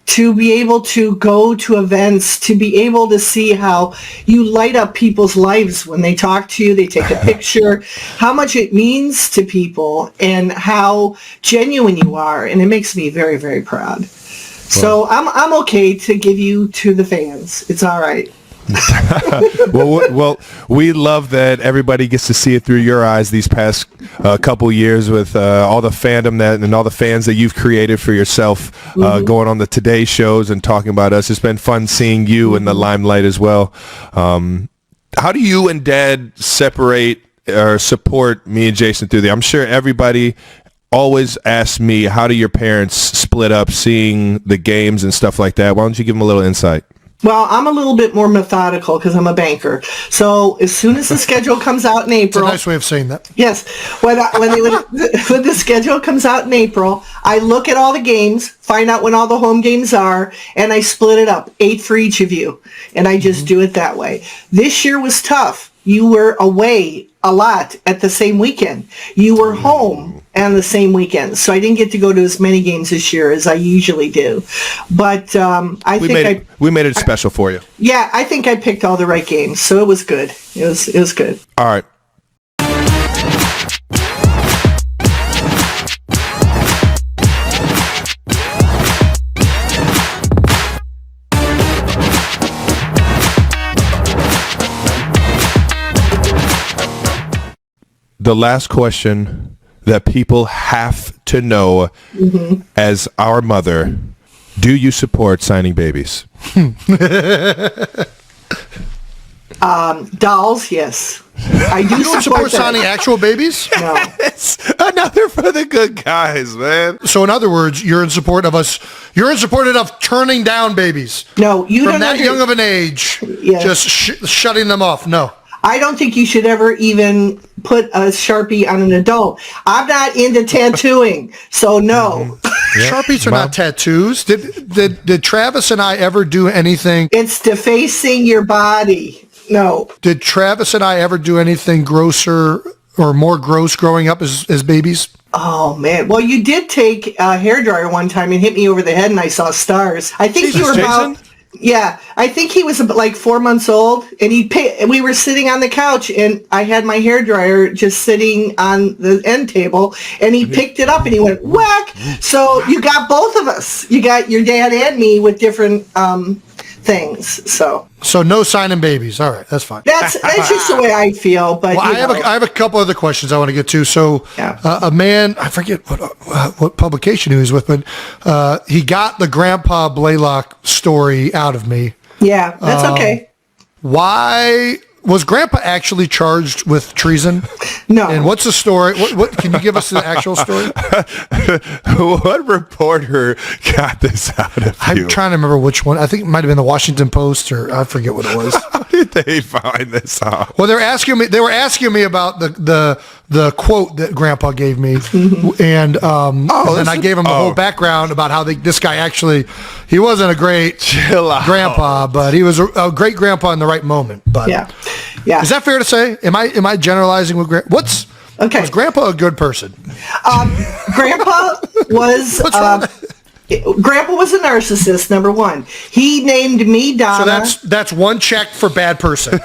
to be able to go to events, to be able to see how you light up people's lives when they talk to you, they take a picture, how much it means to people and how genuine you are. And it makes me very, very proud. So I'm okay to give you to the fans. It's all right. well, we love that everybody gets to see it through your eyes these past couple years with all the fandom and all the fans that you've created for yourself, going on the Today shows and talking about us. It's been fun seeing you in the limelight as well. How do you and Dad separate or support me and Jason through I'm sure everybody always asks me, how do your parents split up seeing the games and stuff like that? Why don't you give them a little insight? Well, I'm a little bit more methodical because I'm a banker. So as soon as the schedule comes out in April... It's a nice way of saying that. Yes. When the schedule comes out in April, I look at all the games, find out when all the home games are, and I split it up, 8 for each of you. And I just do it that way. This year was tough. You were away a lot at the same weekend. You were home on the same weekend. So I didn't get to go to as many games this year as I usually do. But we made it special for you. Yeah, I think I picked all the right games. So it was good. It was good. All right. The last question that people have to know as our mother, do you support signing babies? Dolls, yes. I do. You don't support signing actual babies? No. Another for the good guys, man. So in other words, you're in support of us. You're in support of turning down babies. No, you from don't. That young of an age, just shutting them off. No. I don't think you should ever even put a Sharpie on an adult. I'm not into tattooing, so no. Sharpies are not tattoos. Did Travis and I ever do anything? It's defacing your body. No. Did Travis and I ever do anything grosser or more gross growing up as babies? Oh man! Well, you did take a hairdryer one time and hit me over the head, and I saw stars. I think you were Jason? about. Yeah, I think he was like 4 months old, and we were sitting on the couch, and I had my hairdryer just sitting on the end table, and he picked it up and he went whack. So you got both of us. You got your dad and me with different things. So no signing babies. All right, that's fine. That's just the way I feel. But well, I have a couple other questions I want to get to. So a man, I forget what publication he was with, but he got the Grandpa Blaylock story out of me. Yeah, that's okay. Why was Grandpa actually charged with treason? No. And what's the story? What can you give us the actual story? What reporter got this out of you? I'm trying to remember which one. I think it might have been the Washington Post, or I forget what it was. How did they find this out? Well, they were asking me about the quote that Grandpa gave me, and then I gave him the whole background about how this guy actually, he wasn't a great grandpa, but he was a great grandpa in the right moment. But yeah. Is that fair to say? Am I generalizing with was Grandpa a good person? Grandpa was Grandpa was a narcissist, number one. He named me Donna. So that's one check for bad person.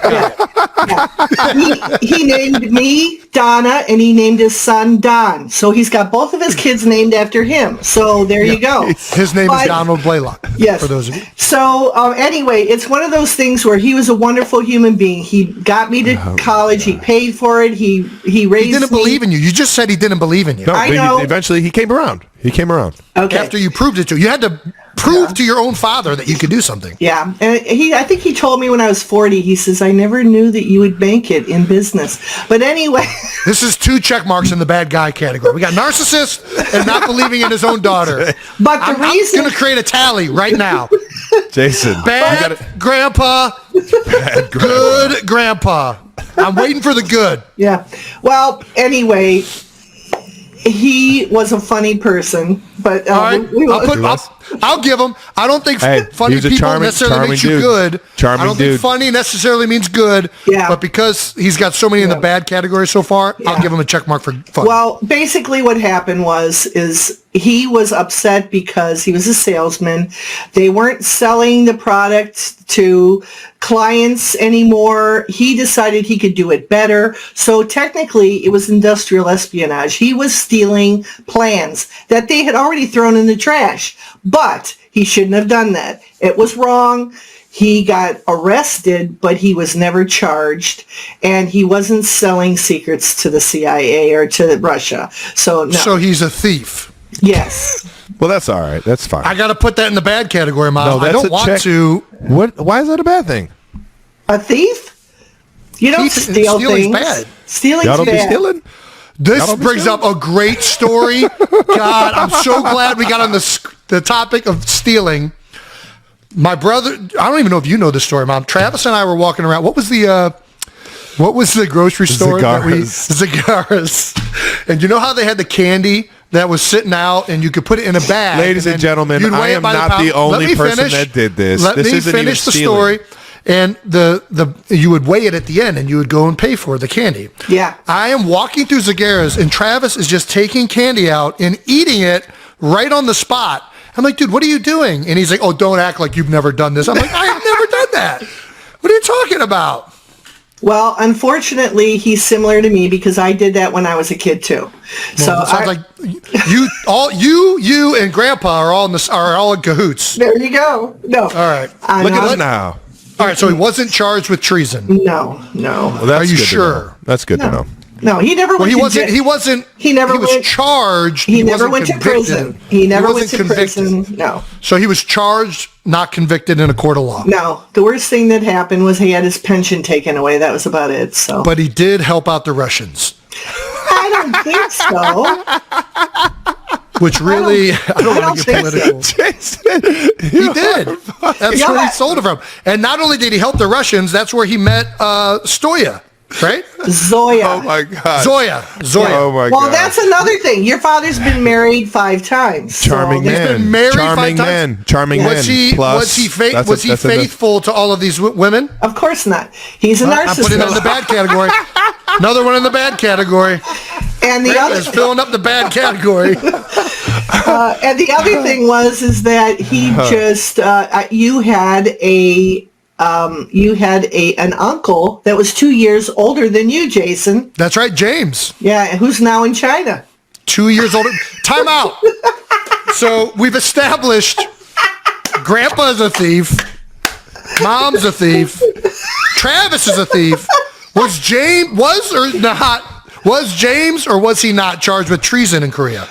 He named me Donna, and he named his son Don. So he's got both of his kids named after him. So there you go. His name is Donald Blaylock. Yes. For those of you. So anyway, it's one of those things where he was a wonderful human being. He got me to college. He paid for it. He raised me. He didn't believe in you. You just said he didn't believe in you. No, I know. Eventually, he came around. Okay. After you proved it to him. You had to prove to your own father that you could do something. Yeah. And I think he told me when I was 40, he says, I never knew that you would make it in business. But anyway. This is 2 check marks in the bad guy category. We got narcissist and not believing in his own daughter. But I'm going to create a tally right now. Jason. Bad grandpa. Good grandpa. I'm waiting for the good. Yeah. Well, anyway, he was a funny person, but all right. I'll give him. I don't think funny people necessarily makes you good. I don't think funny necessarily means good. Yeah. But because he's got so many in the bad category so far, I'll give him a check mark for funny. Well, basically what happened is he was upset because he was a salesman. They weren't selling the product to clients anymore. He decided he could do it better. So technically it was industrial espionage. He was stealing plans that they had already thrown in the trash. But he shouldn't have done that. It was wrong. He got arrested, but he was never charged, and he wasn't selling secrets to the CIA or to Russia. So no. So he's a thief. Yes. Well, that's all right. That's fine. I got to put that in the bad category, Mom. No, I don't want to. What? Why is that a bad thing? A thief? You don't steal things. Bad. Stealing's Y'all don't bad. be stealing? This brings up a great story. God, I'm so glad we got on the topic of stealing. My brother, I don't even know if you know this story, Mom. Travis and I were walking around. What was the grocery store? Zigarras. And you know how they had the candy that was sitting out and you could put it in a bag? Ladies and gentlemen, I am not the only person that did this. Let me finish the story. And you would weigh it at the end and you would go and pay for the candy. Yeah. I am walking through Zigarras and Travis is just taking candy out and eating it right on the spot. I'm like, dude, what are you doing? And he's like, oh, don't act like you've never done this. I'm like, I have never done that. What are you talking about? Well, unfortunately, he's similar to me because I did that when I was a kid too. Well, it sounds like you and Grandpa are all in cahoots. There you go. No. All right. Look at us now. All right, so he wasn't charged with treason. No. Well, are you sure? That's good to know. No, he never went to jail. He was charged. He never went to prison. He never went to prison. No. So he was charged, not convicted in a court of law. No. The worst thing that happened was he had his pension taken away. That was about it. So. But he did help out the Russians. I don't think so. Which really, I don't want to get political. He did. That's where he sold it from. And not only did he help the Russians, that's where he met Stoya, right? Zoya. Oh my God. Zoya. Oh my God. Well, that's another thing. Your father's been married 5 times. Charming man. He's been married 5 times. Charming man. Was he faithful to all of these women? Of course not. He's a narcissist. I'm putting it in the bad category. Another one in the bad category. And the other is filling up the bad category. and the other thing is that he just you had an uncle that was 2 years older than you, Jason. That's right, James. Yeah, who's now in China. 2 years older. Time out. So we've established Grandpa is a thief. Mom's a thief. Travis is a thief. Was James or was he not charged with treason in Korea?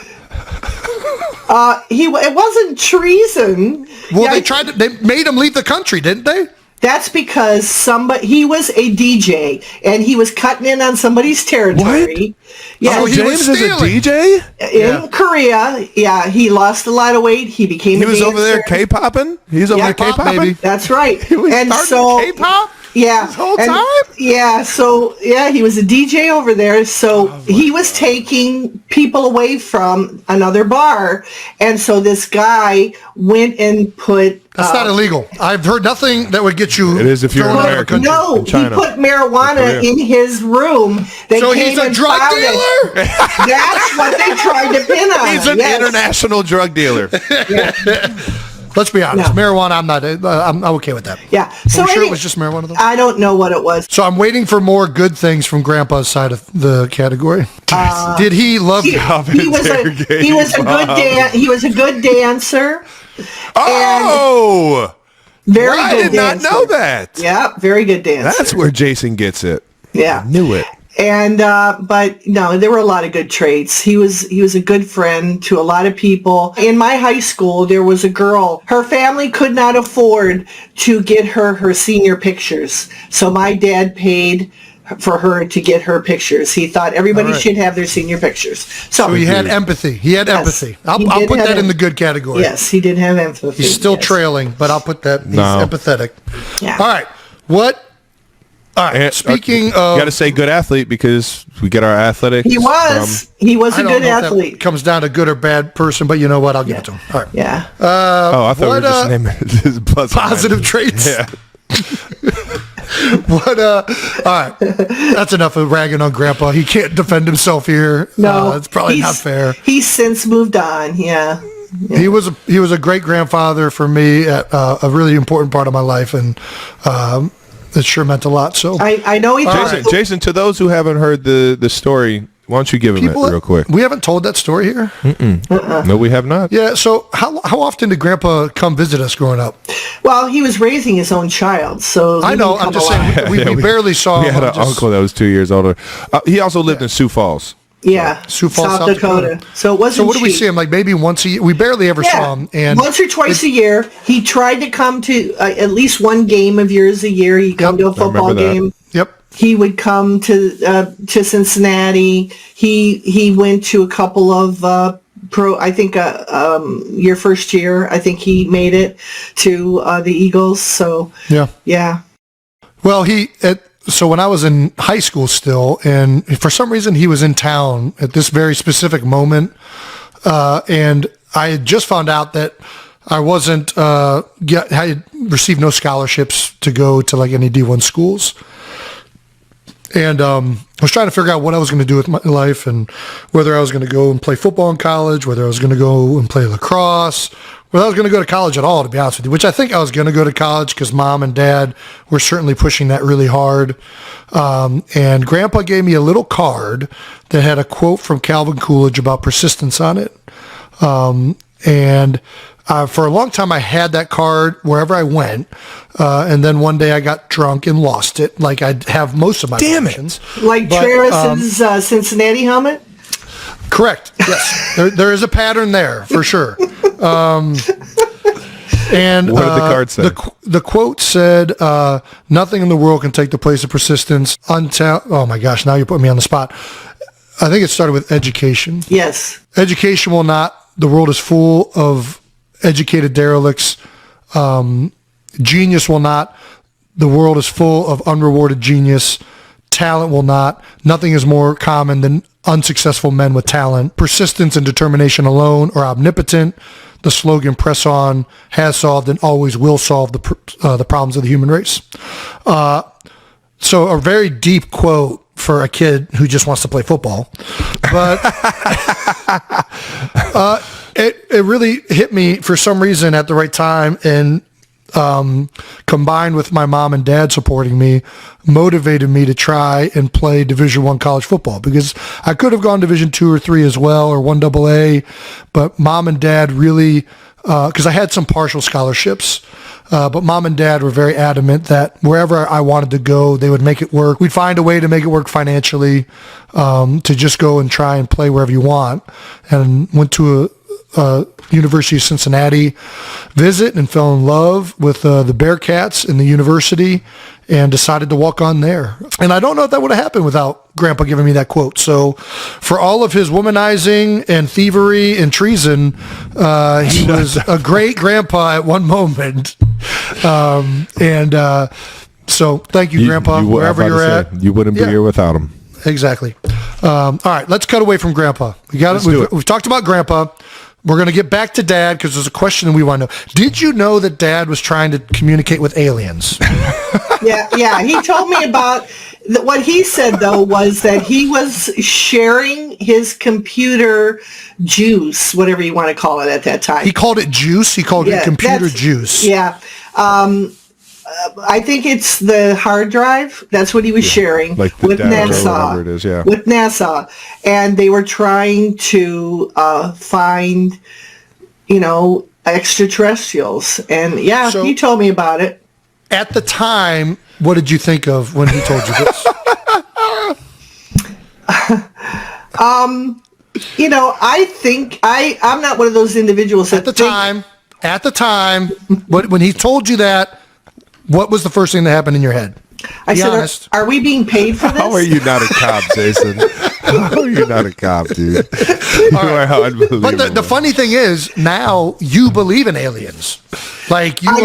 It wasn't treason. Well, they made him leave the country, didn't they? That's because he was a DJ and he was cutting in on somebody's territory. What? Yeah, oh, James is a DJ in Korea. Yeah, he lost a lot of weight. He became. He was over there K-popping. He's over there K-popping. That's right. He was starting K-pop. Yeah, this whole time. Yeah, so he was a DJ over there. So he was taking people away from another bar, and so this guy went and put. That's not illegal. I've heard nothing that would get you. It is if you're an American. No, he put marijuana in his room. So he's a drug dealer? That's what they tried to pin on. He's an international drug dealer. Let's be honest. Marijuana, I'm okay with that. Yeah. So I'm sure it was just marijuana, though? I don't know what it was. So I'm waiting for more good things from Grandpa's side of the category. Did he love he was a good dancer. Oh! Very I good did dancer. not know that. Yeah, very good dancer. That's where Jason gets it. Yeah. I knew it. And but no, there were a lot of good traits. He was a good friend to a lot of people. In my high school, there was a girl. Her family could not afford to get her senior pictures, so my dad paid for her to get her pictures. He thought everybody should have their senior pictures. So he had empathy. He had empathy. I'll put that in the good category. Yes, he did have empathy. He's still trailing, but I'll put that. He's empathetic. Yeah. All right. All right. Speaking of, you got to say good athlete because we get our athletics. He was a good athlete. That comes down to good or bad person, but you know what? I'll give it to him. All right. Yeah. I thought we were just naming his positive traits. Yeah. All right. That's enough of ragging on Grandpa. He can't defend himself here. No, it's probably not fair. He's since moved on. Yeah. He was a great grandfather for me at a really important part of my life, and it sure meant a lot. So I know he. Jason, to those who haven't heard the story, why don't you give him it real quick? We haven't told that story here. No, we have not. Yeah. So how often did Grandpa come visit us growing up? Well, he was raising his own child, so I know. I'm just saying we barely saw. We had an uncle that was 2 years older. He also lived in Sioux Falls. Yeah, Sioux Falls, South Dakota. So it wasn't. So what do we see him like? Maybe once a year. We barely ever saw him, and once or twice a year. He tried to come to at least one game of yours a year. He'd come to a football game. Yep. He would come to Cincinnati. He went to a couple of I think your first year. I think he made it to the Eagles. So yeah. Well, so when I was in high school still, and for some reason he was in town at this very specific moment, and I had just found out that I wasn't, I had received no scholarships to go to like any D1 schools. And I was trying to figure out what I was going to do with my life and whether I was going to go and play football in college, whether I was going to go and play lacrosse, whether I was going to go to college at all, to be honest with you, which I think I was going to go to college because Mom and Dad were certainly pushing that really hard. And Grandpa gave me a little card that had a quote from Calvin Coolidge about persistence on it. And for a long time, I had that card wherever I went. And then one day I got drunk and lost it, like I have most of my possessions. Like Travis's Cincinnati helmet? Correct. Yes. there is a pattern there, for sure. And what did the card say? The quote said, nothing in the world can take the place of persistence until... Oh, my gosh. Now you're putting me on the spot. I think it started with education. Yes. Education will not... The world is full of educated derelicts. Genius will not. The world is full of unrewarded genius. Talent will not. Nothing is more common than unsuccessful men with talent. Persistence and determination alone are omnipotent. The slogan "Press on" has solved and always will solve the problems of the human race. So a very deep quote for a kid who just wants to play football. But it really hit me for some reason at the right time, and combined with my mom and dad supporting me, motivated me to try and play Division I college football, because I could have gone Division II or III as well, or 1AA, but mom and dad really, because I had some partial scholarships, but mom and dad were very adamant that wherever I wanted to go, they would make it work. We'd find a way to make it work financially, to just go and try and play wherever you want. And went to a University of Cincinnati visit and fell in love with the Bearcats in the university, and decided to walk on there. And I don't know if that would have happened without Grandpa giving me that quote. So for all of his womanizing and thievery and treason, he was a great grandpa at one moment. So thank you, Grandpa, wherever you're at. You wouldn't be here without him. Exactly. All right, let's cut away from Grandpa. We've talked about Grandpa. We're going to get back to Dad, because there's a question we want to know. Did you know that Dad was trying to communicate with aliens? Yeah. He told me about what he said, though, was that he was sharing his computer juice, whatever you want to call it at that time. He called it juice? He called it computer juice. Yeah. I think it's the hard drive. That's what he was sharing with NASA. It is, yeah. With NASA, and they were trying to find, extraterrestrials. And so, he told me about it. At the time, what did you think of when he told you this? I think I'm not one of those individuals that At the time, when he told you that, what was the first thing that happened in your head? I said, are we being paid for this? How are you not a cop, Jason? How are you not a cop, dude? You are unbelievable. But the funny thing is, now you believe in aliens. Like you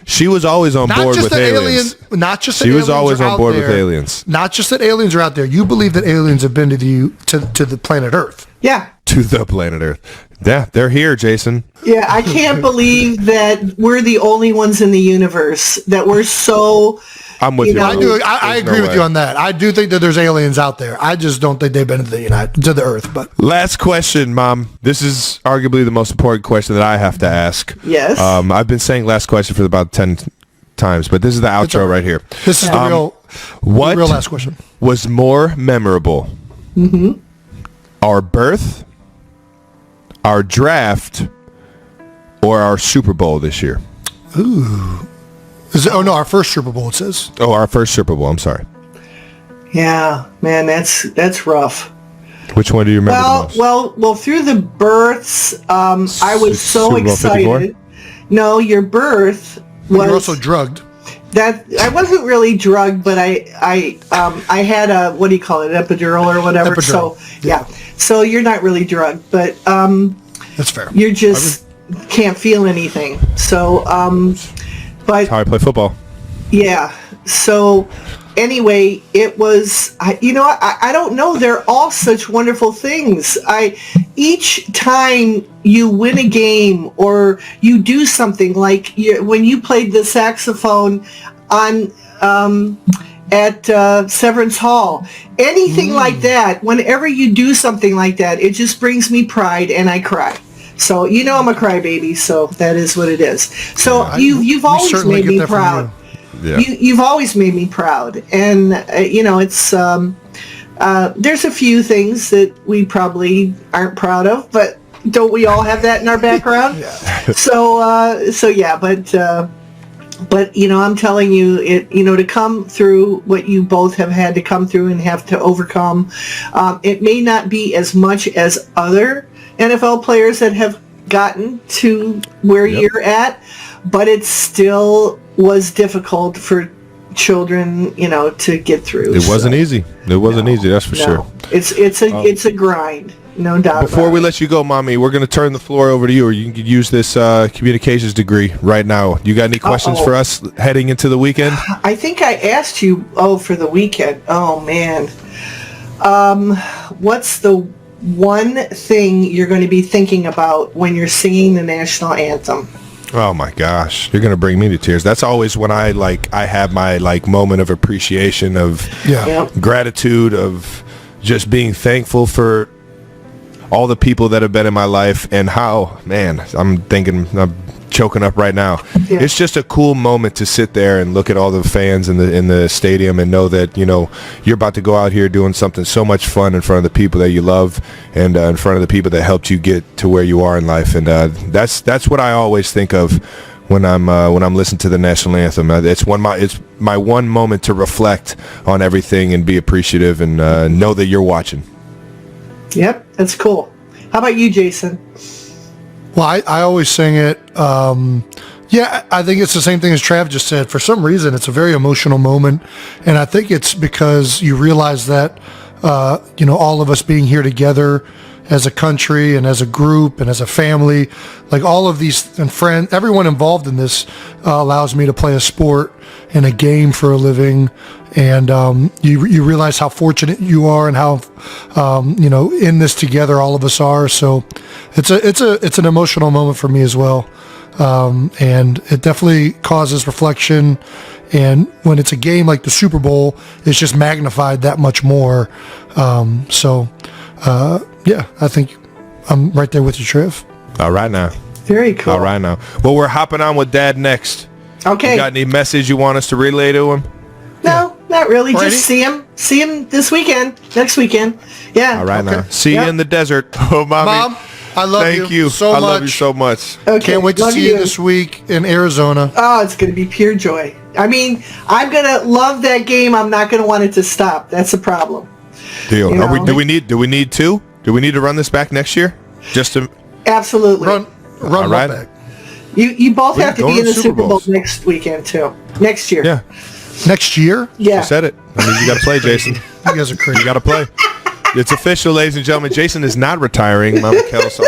She was always on board with aliens. Not just that she aliens was always are on out board there, with aliens. Not just that aliens are out there. You believe that aliens have been to the planet Earth. Yeah. To the planet Earth. Yeah, they're here, Jason. Yeah, I can't believe that we're the only ones in the universe, that we're so... I'm with you. I agree with you on that. I do think that there's aliens out there. I just don't think they've been to the Earth. But last question, Mom. This is arguably the most important question that I have to ask. Yes. I've been saying last question for about 10 times, but this is the outro right here. This is the real last question. Was more memorable? Mm-hmm. Our birth, our draft, or our Super Bowl this year? Ooh. Our first Super Bowl, it says. Oh, our first Super Bowl. I'm sorry. Yeah, man, that's rough. Which one do you remember the most? Well, through the births, I was so excited. No, your birth was... You're also drugged. That I wasn't really drugged, but I had a, what do you call it, epidural or whatever. Epidural. So yeah, so you're not really drugged, but that's fair. You're just can't feel anything. So but that's how I play football. Yeah. So anyway, it was, I don't know. They're all such wonderful things. Each time you win a game or you do something like when you played the saxophone on at Severance Hall, anything like that, whenever you do something like that, it just brings me pride and I cry. So I'm a crybaby, so that is what it is. So you've always made me proud. Yeah. You've always made me proud, and it's there's a few things that we probably aren't proud of, but don't we all have that in our background? Yeah. So yeah, but I'm telling you, to come through what you both have had to come through and have to overcome, it may not be as much as other NFL players that have gotten to where you're at, but it still was difficult for children, to get through. It wasn't easy. It wasn't easy, that's for sure. It's a grind, no doubt. Before we let you go, Mommy, we're going to turn the floor over to you, or you can use this communications degram right now. You got any questions for us heading into the weekend? I think I asked you, for the weekend. Oh, man. What's the one thing you're going to be thinking about when you're singing the national anthem? Oh my gosh, you're gonna bring me to tears. That's always when I have my moment of appreciation, of gratitude, of just being thankful for all the people that have been in my life, and how, man, I'm choking up right now. Yeah. It's just a cool moment to sit there and look at all the fans in the stadium and know that, you're about to go out here doing something so much fun in front of the people that you love, and in front of the people that helped you get to where you are in life. And that's what I always think of when I'm listening to the national anthem. It's my one moment to reflect on everything and be appreciative and know that you're watching. Yep, that's cool. How about you, Jason? Well, I always sing it. I think it's the same thing as Trav just said. For some reason, it's a very emotional moment. And I think it's because you realize that, all of us being here together as a country and as a group and as a family, like all of these and friends, everyone involved in this allows me to play a sport and a game for a living. And you realize how fortunate you are and how, in this together all of us are. So it's an emotional moment for me as well. And it definitely causes reflection. And when it's a game like the Super Bowl, it's just magnified that much more. I think I'm right there with you, Trev. All right now. Very cool. All right now. Well, we're hopping on with Dad next. Okay. You got any message you want us to relay to him? No, not really. Ready? Just see him this weekend, next weekend. Yeah. All right now. See you in the desert. Oh, Mom, I love Thank you so much. I love you so much. Okay. Can't wait to see you this week in Arizona. Oh, it's going to be pure joy. I mean, I'm going to love that game. I'm not going to want it to stop. That's the problem. Deal. Do we need two? Do we need to run this back next year? Just to absolutely run right back. You both have to be in the Super Bowl next weekend too. Next year. Yeah. Next year? Yeah. I said it. I mean, you got to play, Jason. You guys are crazy. You got to play. It's official, ladies and gentlemen. Jason is not retiring. Mama Kelce.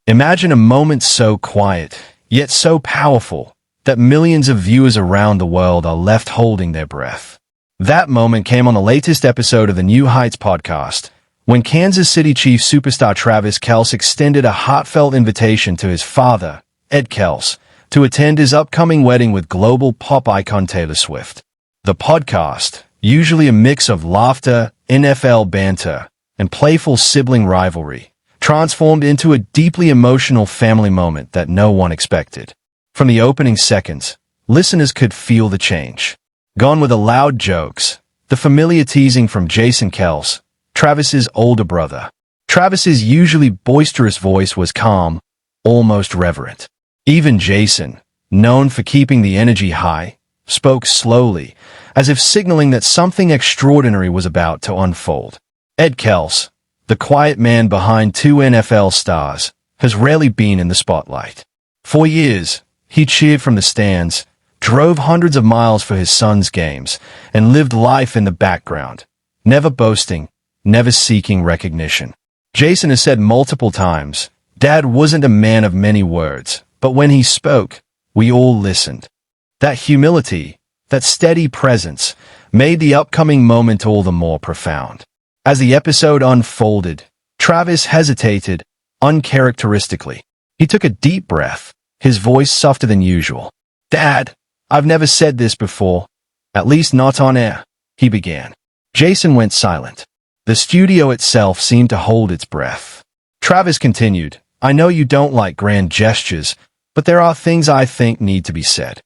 Imagine a moment so quiet, yet so powerful, that millions of viewers around the world are left holding their breath. That moment came on the latest episode of the New Heights podcast, when Kansas City Chiefs superstar Travis Kelce extended a heartfelt invitation to his father, Ed Kelce, to attend his upcoming wedding with global pop icon Taylor Swift. The podcast, usually a mix of laughter, NFL banter, and playful sibling rivalry, transformed into a deeply emotional family moment that no one expected. From the opening seconds, listeners could feel the change. Gone were the loud jokes, the familiar teasing from Jason Kelce, Travis's older brother. Travis's usually boisterous voice was calm, almost reverent. Even Jason, known for keeping the energy high, spoke slowly, as if signaling that something extraordinary was about to unfold. Ed Kelce, the quiet man behind two NFL stars, has rarely been in the spotlight. For years, he cheered from the stands, drove hundreds of miles for his son's games, and lived life in the background, never boasting, never seeking recognition. Jason has said multiple times, Dad wasn't a man of many words, but when he spoke, we all listened. That humility, that steady presence, made the upcoming moment all the more profound. As the episode unfolded, Travis hesitated, uncharacteristically. He took a deep breath, his voice softer than usual. Dad, I've never said this before, at least not on air, he began. Jason went silent. The studio itself seemed to hold its breath. Travis continued, I know you don't like grand gestures, but there are things I think need to be said.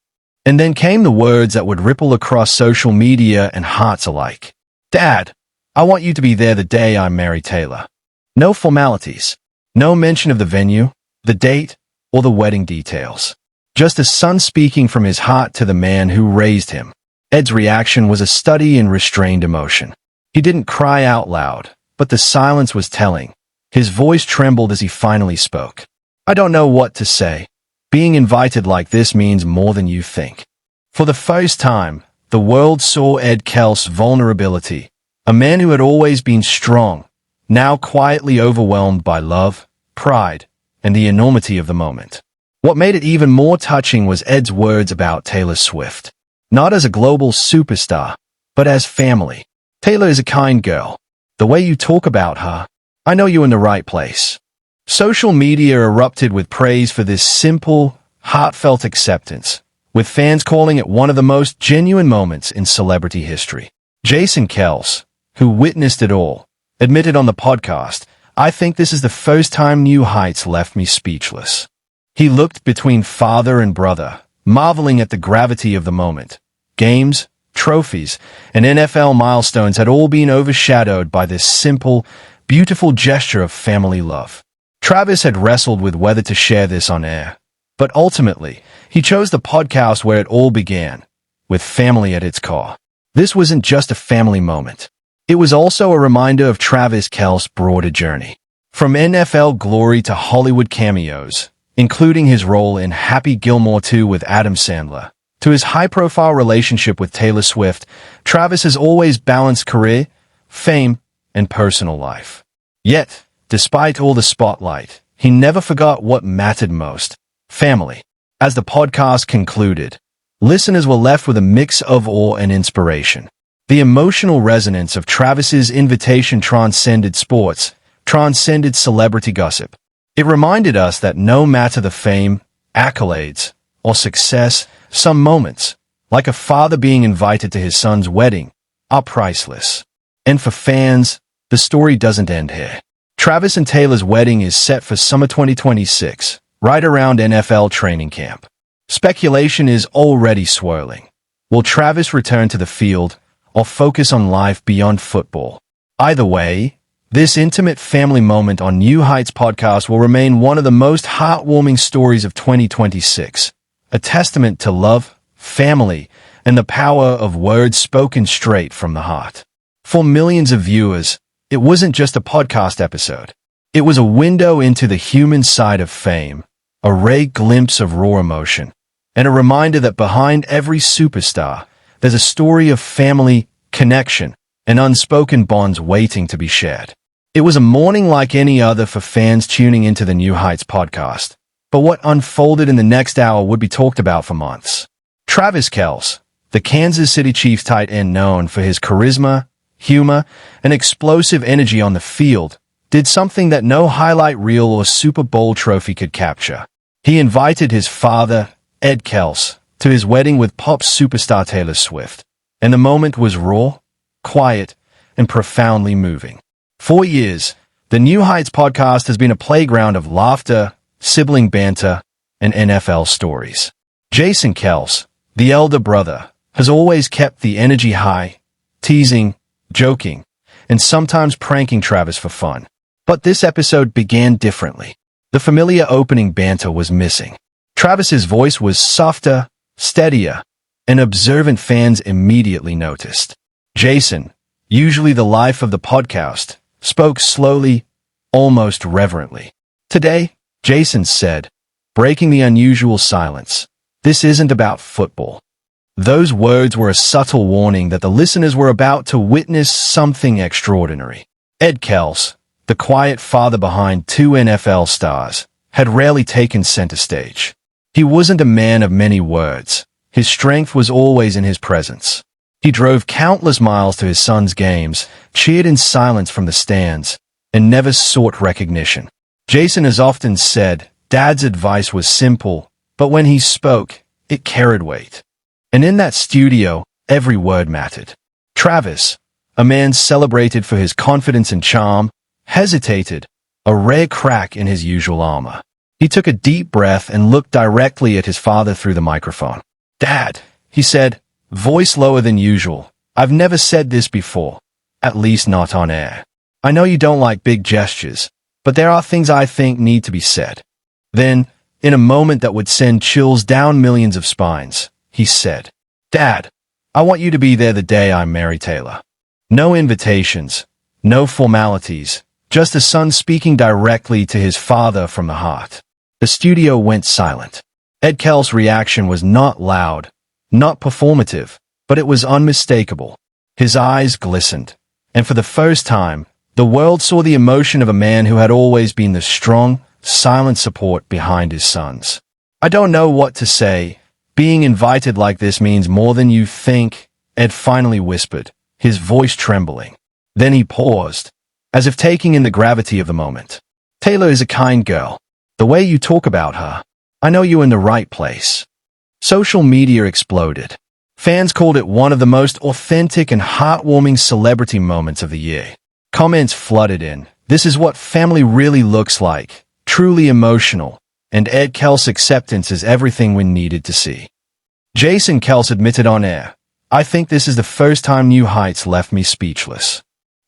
And then came the words that would ripple across social media and hearts alike. Dad, I want you to be there the day I marry Taylor. No formalities. No mention of the venue, the date, or the wedding details. Just a son speaking from his heart to the man who raised him. Ed's reaction was a study in restrained emotion. He didn't cry out loud, but the silence was telling. His voice trembled as he finally spoke. I don't know what to say. Being invited like this means more than you think. For the first time, the world saw Ed Kelce's vulnerability, a man who had always been strong, now quietly overwhelmed by love, pride, and the enormity of the moment. What made it even more touching was Ed's words about Taylor Swift. Not as a global superstar, but as family. Taylor is a kind girl. The way you talk about her, I know you're in the right place. Social media erupted with praise for this simple, heartfelt acceptance, with fans calling it one of the most genuine moments in celebrity history. Jason Kelce, who witnessed it all, admitted on the podcast, "I think this is the first time New Heights left me speechless." He looked between father and brother, marveling at the gravity of the moment. Games, trophies, and NFL milestones had all been overshadowed by this simple, beautiful gesture of family love. Travis had wrestled with whether to share this on air, but ultimately, he chose the podcast where it all began, with family at its core. This wasn't just a family moment. It was also a reminder of Travis Kelce's broader journey. From NFL glory to Hollywood cameos, including his role in Happy Gilmore 2 with Adam Sandler, to his high-profile relationship with Taylor Swift, Travis has always balanced career, fame, and personal life. Yet, despite all the spotlight, he never forgot what mattered most: family. As the podcast concluded, listeners were left with a mix of awe and inspiration. The emotional resonance of Travis's invitation transcended sports, transcended celebrity gossip. It reminded us that no matter the fame, accolades, or success, some moments, like a father being invited to his son's wedding, are priceless. And for fans, the story doesn't end here. Travis and Taylor's wedding is set for summer 2026, right around NFL training camp. Speculation is already swirling. Will Travis return to the field or focus on life beyond football? Either way, this intimate family moment on New Heights podcast will remain one of the most heartwarming stories of 2026, a testament to love, family, and the power of words spoken straight from the heart. For millions of viewers, it wasn't just a podcast episode. It was a window into the human side of fame, a rare glimpse of raw emotion, and a reminder that behind every superstar, there's a story of family, connection, and unspoken bonds waiting to be shared. It was a morning like any other for fans tuning into the New Heights podcast, but what unfolded in the next hour would be talked about for months. Travis Kelce, the Kansas City Chiefs tight end known for his charisma, humor, and explosive energy on the field, did something that no highlight reel or Super Bowl trophy could capture. He invited his father, Ed Kelce, to his wedding with pop superstar Taylor Swift, and the moment was raw, quiet, and profoundly moving. For years, the New Heights podcast has been a playground of laughter, sibling banter, and NFL stories. Jason Kelce, the elder brother, has always kept the energy high, teasing, joking, and sometimes pranking Travis for fun. But this episode began differently. The familiar opening banter was missing. Travis's voice was softer, steadier, and observant fans immediately noticed. Jason, usually the life of the podcast, spoke slowly, almost reverently. Today, Jason said, breaking the unusual silence, "This isn't about football." Those words were a subtle warning that the listeners were about to witness something extraordinary. Ed Kelce, the quiet father behind two NFL stars, had rarely taken center stage. He wasn't a man of many words. His strength was always in his presence. He drove countless miles to his son's games, cheered in silence from the stands, and never sought recognition. Jason has often said, Dad's advice was simple, but when he spoke, it carried weight. And in that studio, every word mattered. Travis, a man celebrated for his confidence and charm, hesitated, a rare crack in his usual armor. He took a deep breath and looked directly at his father through the microphone. "Dad," he said, voice lower than usual, "I've never said this before, at least not on air. I know you don't like big gestures, but there are things I think need to be said." Then, in a moment that would send chills down millions of spines, he said, "Dad, I want you to be there the day I marry Taylor." No invitations, no formalities, just a son speaking directly to his father from the heart. The studio went silent. Ed Kelce's reaction was not loud, not performative, but it was unmistakable. His eyes glistened, and for the first time, the world saw the emotion of a man who had always been the strong, silent support behind his sons. "I don't know what to say. Being invited like this means more than you think," Ed finally whispered, his voice trembling. Then he paused, as if taking in the gravity of the moment. "Taylor is a kind girl. The way you talk about her, I know you're in the right place. Social media exploded. Fans called it one of the most authentic and heartwarming celebrity moments of the year. Comments flooded in. This is what family really looks like. Truly emotional. And Ed Kelce's acceptance is everything we needed to see. Jason Kelce admitted on air, I think this is the first time New Heights left me speechless.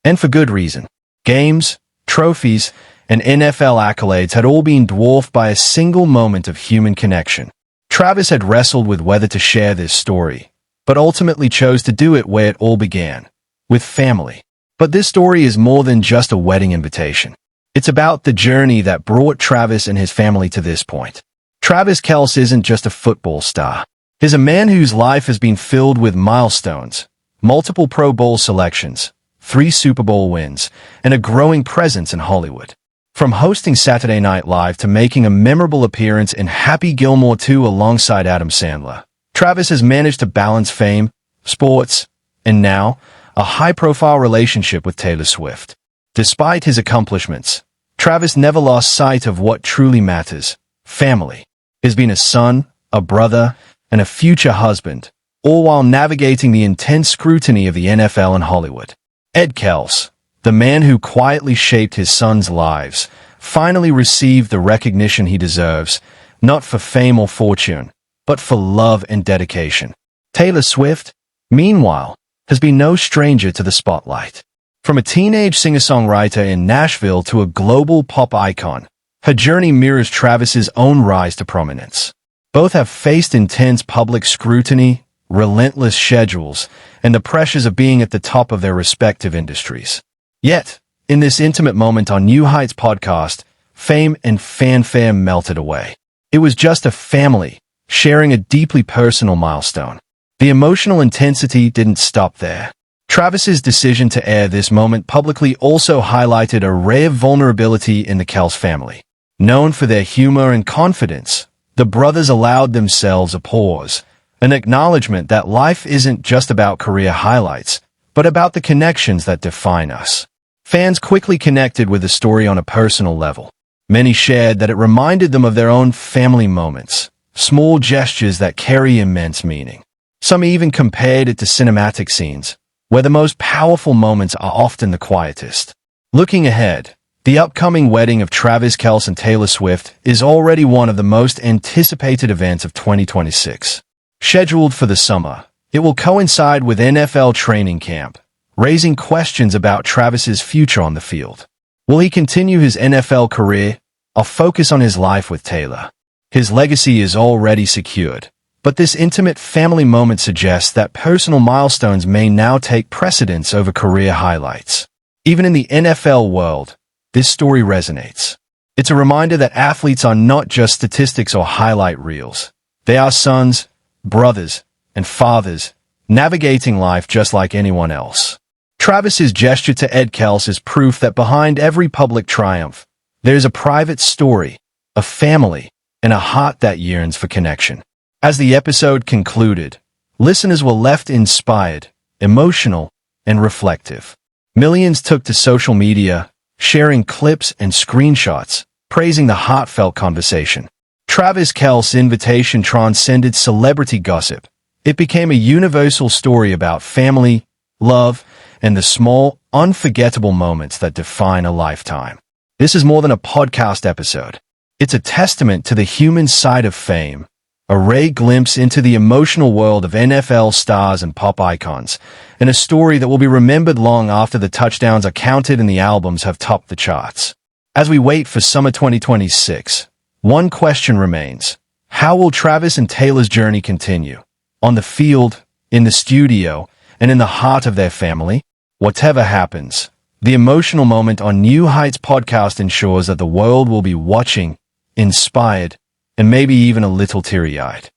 And for good reason. Games, trophies, and NFL accolades had all been dwarfed by a single moment of human connection. Travis had wrestled with whether to share this story, but ultimately chose to do it where it all began, with family. But this story is more than just a wedding invitation. It's about the journey that brought Travis and his family to this point. Travis Kelce isn't just a football star. He's a man whose life has been filled with milestones, multiple Pro Bowl selections, 3 Super Bowl wins, and a growing presence in Hollywood. From hosting Saturday Night Live to making a memorable appearance in Happy Gilmore 2 alongside Adam Sandler, Travis has managed to balance fame, sports, and now, a high-profile relationship with Taylor Swift. Despite his accomplishments, Travis never lost sight of what truly matters, family. He's been a son, a brother, and a future husband, all while navigating the intense scrutiny of the NFL and Hollywood. Ed Kelce, the man who quietly shaped his sons' lives, finally received the recognition he deserves, not for fame or fortune, but for love and dedication. Taylor Swift, meanwhile, has been no stranger to the spotlight. From a teenage singer-songwriter in Nashville to a global pop icon, her journey mirrors Travis's own rise to prominence. Both have faced intense public scrutiny, relentless schedules, and the pressures of being at the top of their respective industries. Yet, in this intimate moment on New Heights podcast, fame and fanfare melted away. It was just a family, sharing a deeply personal milestone. The emotional intensity didn't stop there. Travis's decision to air this moment publicly also highlighted a rare vulnerability in the Kelce family. Known for their humor and confidence, the brothers allowed themselves a pause, an acknowledgement that life isn't just about career highlights, but about the connections that define us. Fans quickly connected with the story on a personal level. Many shared that it reminded them of their own family moments, small gestures that carry immense meaning. Some even compared it to cinematic scenes, where the most powerful moments are often the quietest. Looking ahead, the upcoming wedding of Travis Kelce and Taylor Swift is already one of the most anticipated events of 2026. Scheduled for the summer, it will coincide with NFL training camp, raising questions about Travis's future on the field. Will he continue his NFL career, or focus on his life with Taylor? His legacy is already secured, but this intimate family moment suggests that personal milestones may now take precedence over career highlights. Even in the NFL world, this story resonates. It's a reminder that athletes are not just statistics or highlight reels. They are sons, brothers, and fathers, navigating life just like anyone else. Travis's gesture to Ed Kelce is proof that behind every public triumph, there's a private story, a family, and a heart that yearns for connection. As the episode concluded, listeners were left inspired, emotional, and reflective. Millions took to social media, sharing clips and screenshots, praising the heartfelt conversation. Travis Kelce's invitation transcended celebrity gossip. It became a universal story about family, love, and the small, unforgettable moments that define a lifetime. This is more than a podcast episode. It's a testament to the human side of fame, a rare glimpse into the emotional world of NFL stars and pop icons, and a story that will be remembered long after the touchdowns are counted and the albums have topped the charts. As we wait for summer 2026, one question remains. How will Travis and Taylor's journey continue? On the field, in the studio, and in the heart of their family? Whatever happens, the emotional moment on New Heights podcast ensures that the world will be watching, inspired, and maybe even a little teary-eyed.